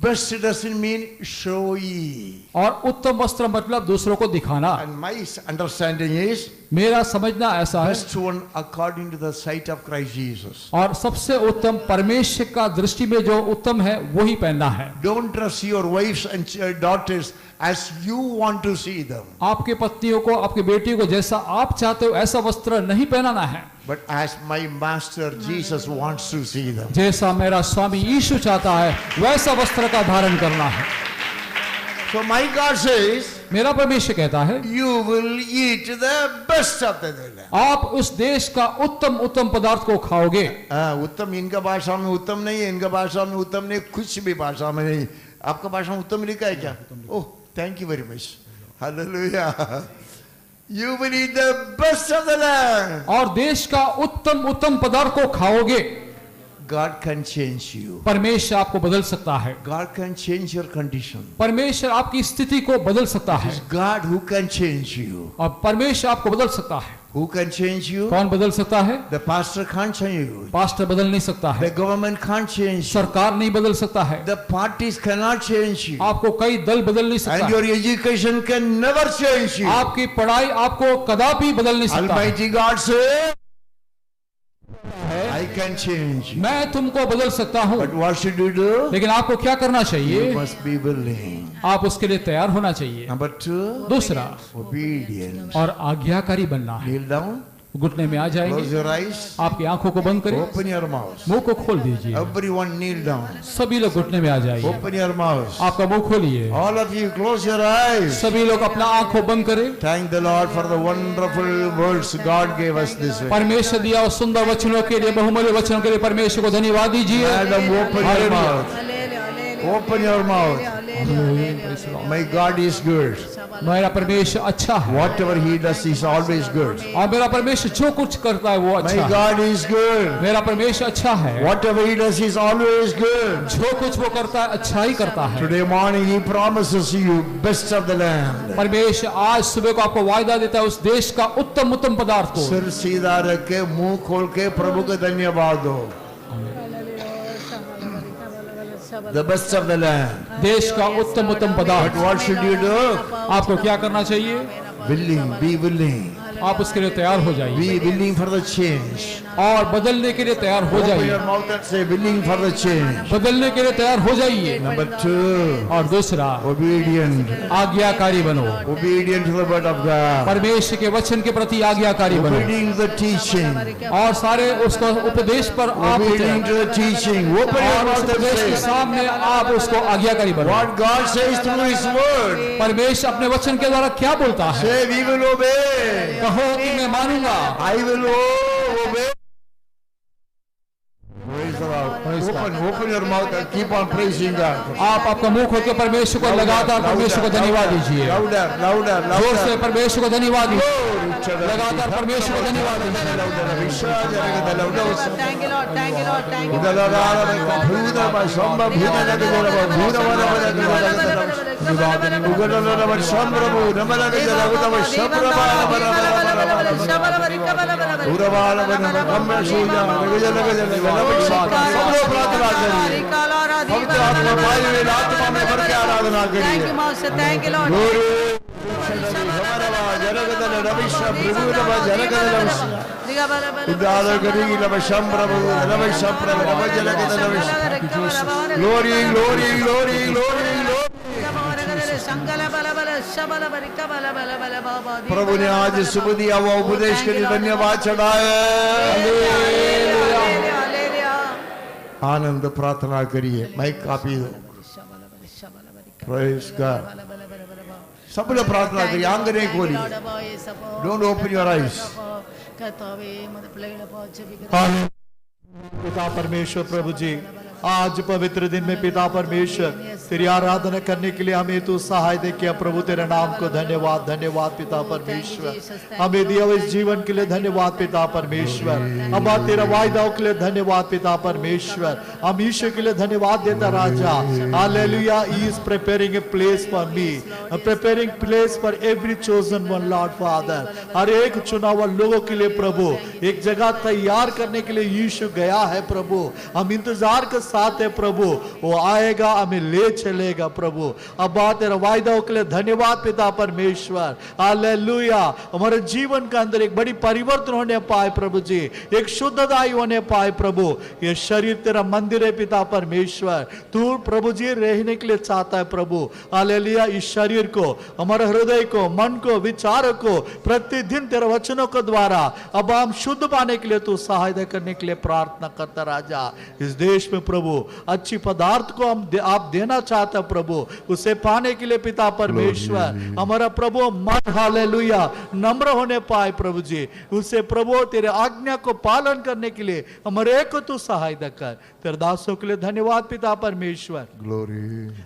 Best doesn't mean showy. और उत्तम वस्त्र मतलब दूसरों को दिखाना। And my understanding is मेरा समझना ऐसा है, best one according to the sight of Christ Jesus. और सबसे उत्तम परमेश्वर का दृष्टि में जो उत्तम है वही पहनना है। Don't dress your wives and daughters as you want to see them, आपके पत्नियों को, आपकी बेटी को जैसा आप चाहते हो ऐसा वस्त्र नहीं पहनाना है, but as my master Jesus wants to see them. जैसा मेरा स्वामी यीशु चाहता है वैसा वस्त्र का धारण करना है। So my God says, मेरा परमेश्वर कहता है you will eat the best of the land. आप उस देश का उत्तम उत्तम पदार्थ को खाओगे। उत्तम इनका भाषा में उत्तम नहीं है, इनका भाषा में उत्तम नहीं, कुछ भी भाषा में नहीं। आपका भाषा में उत्तम लिखा है क्या? Oh, thank you very much. Hallelujah. You will eat the best of the land. और देश का उत्तम उत्तम पदार्थ को खाओगे। God can change you. परमेश्वर आपको बदल सकता है। God can change your condition. परमेश्वर आपकी स्थिति को बदल सकता है। It's God who can change you. और परमेश्वर आपको बदल सकता है। Who can change you? कौन बदल सकता है? The pastor can't change you. Pastor बदल नहीं सकता है, The government can't change you. सरकार नहीं बदल सकता है, The parties cannot change you. आपको कई दल बदल नहीं सकता And है, your education can never change you. आपकी पढ़ाई आपको कदापि बदल नहीं सकता है। Almighty God says, I can change you. मैं तुमको बदल सकता हूँ, But what should you do? लेकिन आपको क्या करना चाहिए? You must be willing. आप उसके लिए तैयार होना चाहिए। Number 2, दूसरा, obedience. और आज्ञाकारी बनना है। Kneel down, घुटने में आ close जाएंगे, your eyes, आपकी आंखों को बंद करें, open your mouth. मुंह को खोल दीजिए। Everyone kneel down. सभी लोग घुटने में आ जाइए, Open your mouth. आपका मुंह खोलिए। All of you close your eyes. सभी लोग अपना आंखों बंद करें। Thank the Lord for the wonderful words God gave us this way. परमेश्वर दिया उस सुंदर वचनों के लिए, बहुमूल्य वचनों के लिए परमेश्वर को धन्यवाद दीजिए। Madam, open your mouth. Open your mouth. My God is good. मेरा परमेश्वर अच्छा है, Whatever He does is always good. और मेरा परमेश्वर जो कुछ करता है वो My अच्छा है। God is good. मेरा परमेश्वर अच्छा है, Whatever He does is always good. जो कुछ वो करता है अच्छा ही करता है। Today morning He promises you best of the land. परमेश्वर आज सुबह को आपको वायदा देता है उस देश का उत्तम उत्तम पदार्थ को। सिर सीधा रख के मुंह खोल के प्रभु को धन्यवाद दो। The best of the land. देश का उत्तम उत्तम But पदार्थ, what should you do? आपको क्या करना चाहिए? Willing, be willing. आप उसके लिए तैयार हो जाइए Be willing for the change. और बदलने के लिए तैयार हो Open जाइए। your mouth and say willing for the change. बदलने के लिए तैयार हो जाइए। Number 2, और दूसरा, obedient. आज्ञाकारी बनो, Obedient to the word of God. परमेश्वर के वचन के प्रति आज्ञाकारी बनो, Obedient to the teaching. और सारे उसका उपदेश पर आप Obedient to the teaching. Open your और उस mouth and उपदेश के say सामने आप उसको आज्ञाकारी बनो। what God says through His word. परमेश्वर अपने वचन के द्वारा क्या बोलता है? Say we will obey. कहो कि मैं मानूंगा। I will obey. Praise the Lord. Open your mouth and keep on praising God. आप आपका मुंह खोल के परमेश्वर को लगातार परमेश्वर को धन्यवाद दीजिए। Louder, louder, जोर से louder. परमेश्वर को धन्यवाद दीजिए। लगातार परमेश्वर को धन्यवाद दीजिए। Thank you, Lord. Thank you, Lord. Thank you. Thank you, Master. Thank you, Lord. Glory, glory, glory, glory, glory. प्रभु ने आज सुबह दिया हुआ उपदेश के लिए धन्यवाद चढ़ाए। आनंद प्रार्थना करिए। माइक कापी दो। Praise God. सब लोग प्रार्थना करिए, आंखें नहीं खोली, डोंट ओपन योर आईज। पिता परमेश्वर प्रभु जी, आज पवित्र दिन में पिता परमेश्वर तेरी आराधना करने के लिए हमें तू सहाय दे किया प्रभु। तेरे नाम को धन्यवाद, धन्यवाद पिता परमेश्वर। हमें दिया हुए इस जीवन के लिए धन्यवाद पिता परमेश्वर। अब तेरा वायदाओं के लिए धन्यवाद पिता परमेश्वर। हम ईश्वर के लिए धन्यवाद देता राजा। Hallelujah. He is preparing a place for me, preparing place for every chosen one lord father. हर एक चुना हुआ लोगों के लिए प्रभु एक जगह तैयार करने के लिए यीशु गया है प्रभु। हम इंतजार के साथ है प्रभु, वो आएगा, हमें ले चलेगा प्रभु। अब तेरा वायदाओं के लिए धन्यवाद पिता परमेश्वर। हालेलुया। हमारे जीवन के अंदर एक बड़ी परिवर्तन होने पाए प्रभु जी, एक शुद्धता होने पाए प्रभु। ये शरीर तेरा मंदिर है पिता परमेश्वर। तू प्रभु जी रहने के लिए चाहता है प्रभु। हालेलुया। इस शरीर को, हमारे हृदय को, मन को, विचारों को प्रतिदिन तेरे वचनों के द्वारा अब हम शुद्ध पाने के लिए तू सहायता करने के लिए प्रार्थना करता राजा। इस देश में प्रभु अच्छी पदार्थ को आप देना चाहते हैं प्रभु, उसे पाने के लिए पिता परमेश्वर हमारा प्रभु मन हालेलुया नम्र होने पाए प्रभु जी। उसे प्रभु तेरे आज्ञा को पालन करने के लिए हमारे एक को तू सहायता कर। तेरे दासों के लिए धन्यवाद पिता परमेश्वर। ग्लोरी।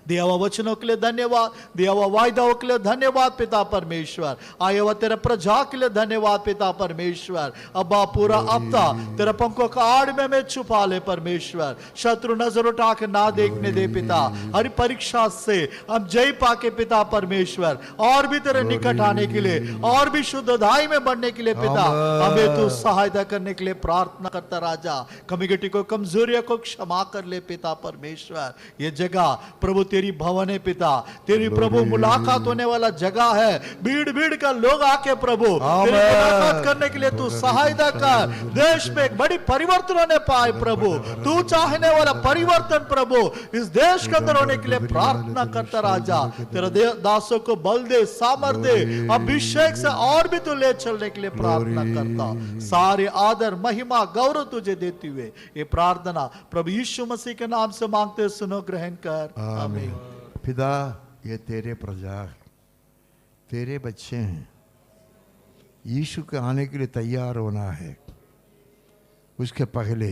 दिया हुआ वचनों के लिए धन्यवाद, दिया हुआ वायदाओं के लिए धन्यवाद पिता परमेश्वर। आया हुआ तेरे प्रजा के लिए धन्यवाद पिता परमेश्वर। अब पूरा हफ्ता तेरे पंखों का आड़ में मैं छुपा ले परमेश्वर। शत्रु नजर उठा के ना देखने दे पिता। हर परीक्षा से हम जय पाके पिता परमेश्वर और भी तेरे निकट आने के लिए और भी शुद्धताई में बढ़ने के लिए पिता हमें तू सहायता करने के लिए प्रार्थना करता राजा। कमिटी को, कमजोरियों को क्षमा कर ले पिता परमेश्वर। ये जगह प्रभु तेरी भवन है पिता, तेरी प्रभु मुलाकात होने वाला जगह है। भीड़ भीड़ का लोग आके प्रभु तेरी मुलाकात करने के लिए तू सहायता कर। देश में एक बड़ी परिवर्तन होने पाए प्रभु। तू चाहने वाला परिवर्तन प्रभु इस देश के अंदर होने के लिए प्रार्थना करता राजा। तेरा दासों को बल दे, सामर्थ दे, अभिषेक से और भी तू ले चलने के लिए प्रार्थना करता। सारे आदर, महिमा, गौरव तुझे देती हुए ये प्रार्थना प्रभु यीशु मसीह के नाम से मांगते, सुनो, ग्रहण कर। आमीन। पिता, ये तेरे प्रजा, तेरे बच्चे हैं। यीशु के आने के लिए तैयार होना है। उसके पहले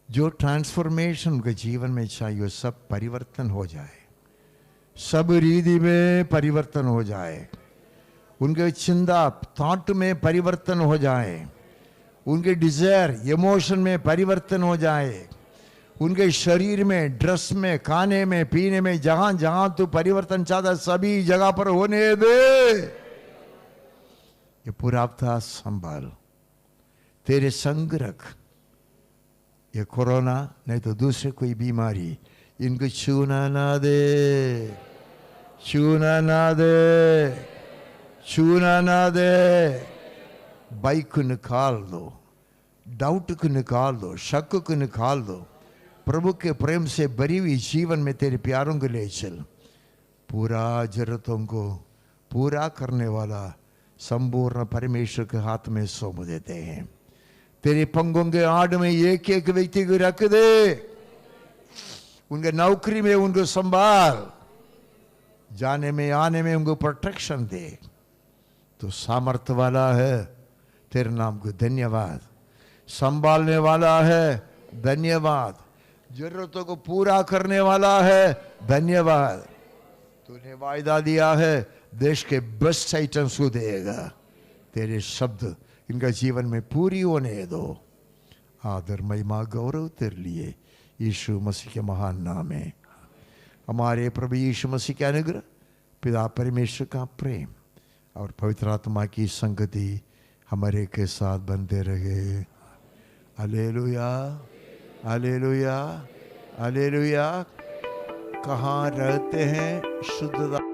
जो ट्रांसफॉर्मेशन उनके जीवन में चाहिए सब परिवर्तन हो जाए, सब रीति में परिवर्तन हो जाए, उनके चिंता थॉट में परिवर्तन हो जाए, उनके डिजायर इमोशन में परिवर्तन हो जाए, उनके शरीर में, ड्रेस में, खाने में, पीने में, जहां जहां तू परिवर्तन चाहता सभी जगह पर होने दे। ये पूरा हफ्ता संभाल, तेरे संग रख। ये कोरोना नहीं तो दूसरे कोई बीमारी इनको छूना ना दे, छूना ना दे, छूना ना दे। बाइक को निकाल दो, डाउट को निकाल दो, शक को निकाल दो। प्रभु के प्रेम से भरी हुई जीवन में तेरे प्यारों को ले चल। पूरा जरूरतों को पूरा करने वाला संपूर्ण परमेश्वर के हाथ में सौंप देते हैं। तेरे पंगों के आड़ में एक एक व्यक्ति को रख दे, उनके नौकरी में उनको संभाल, जाने में आने में उनको प्रोटेक्शन दे। तो सामर्थ्य वाला है, तेरे नाम को धन्यवाद। संभालने वाला है, धन्यवाद। जरूरतों को पूरा करने वाला है, धन्यवाद। तूने वायदा दिया है देश के बेस्ट आइटम्स को देगा। तेरे शब्द इनका जीवन में पूरी होने दो। आदर, महिमा, गौरव तेरे लिए यीशु मसीह के महान नाम में। हमारे प्रभु यीशु मसीह के अनुग्रह, पिता परमेश्वर का प्रेम और पवित्र आत्मा की संगति हमारे के साथ बनते रहे। Hallelujah, hallelujah, hallelujah. कहाँ रहते हैं शुद्धता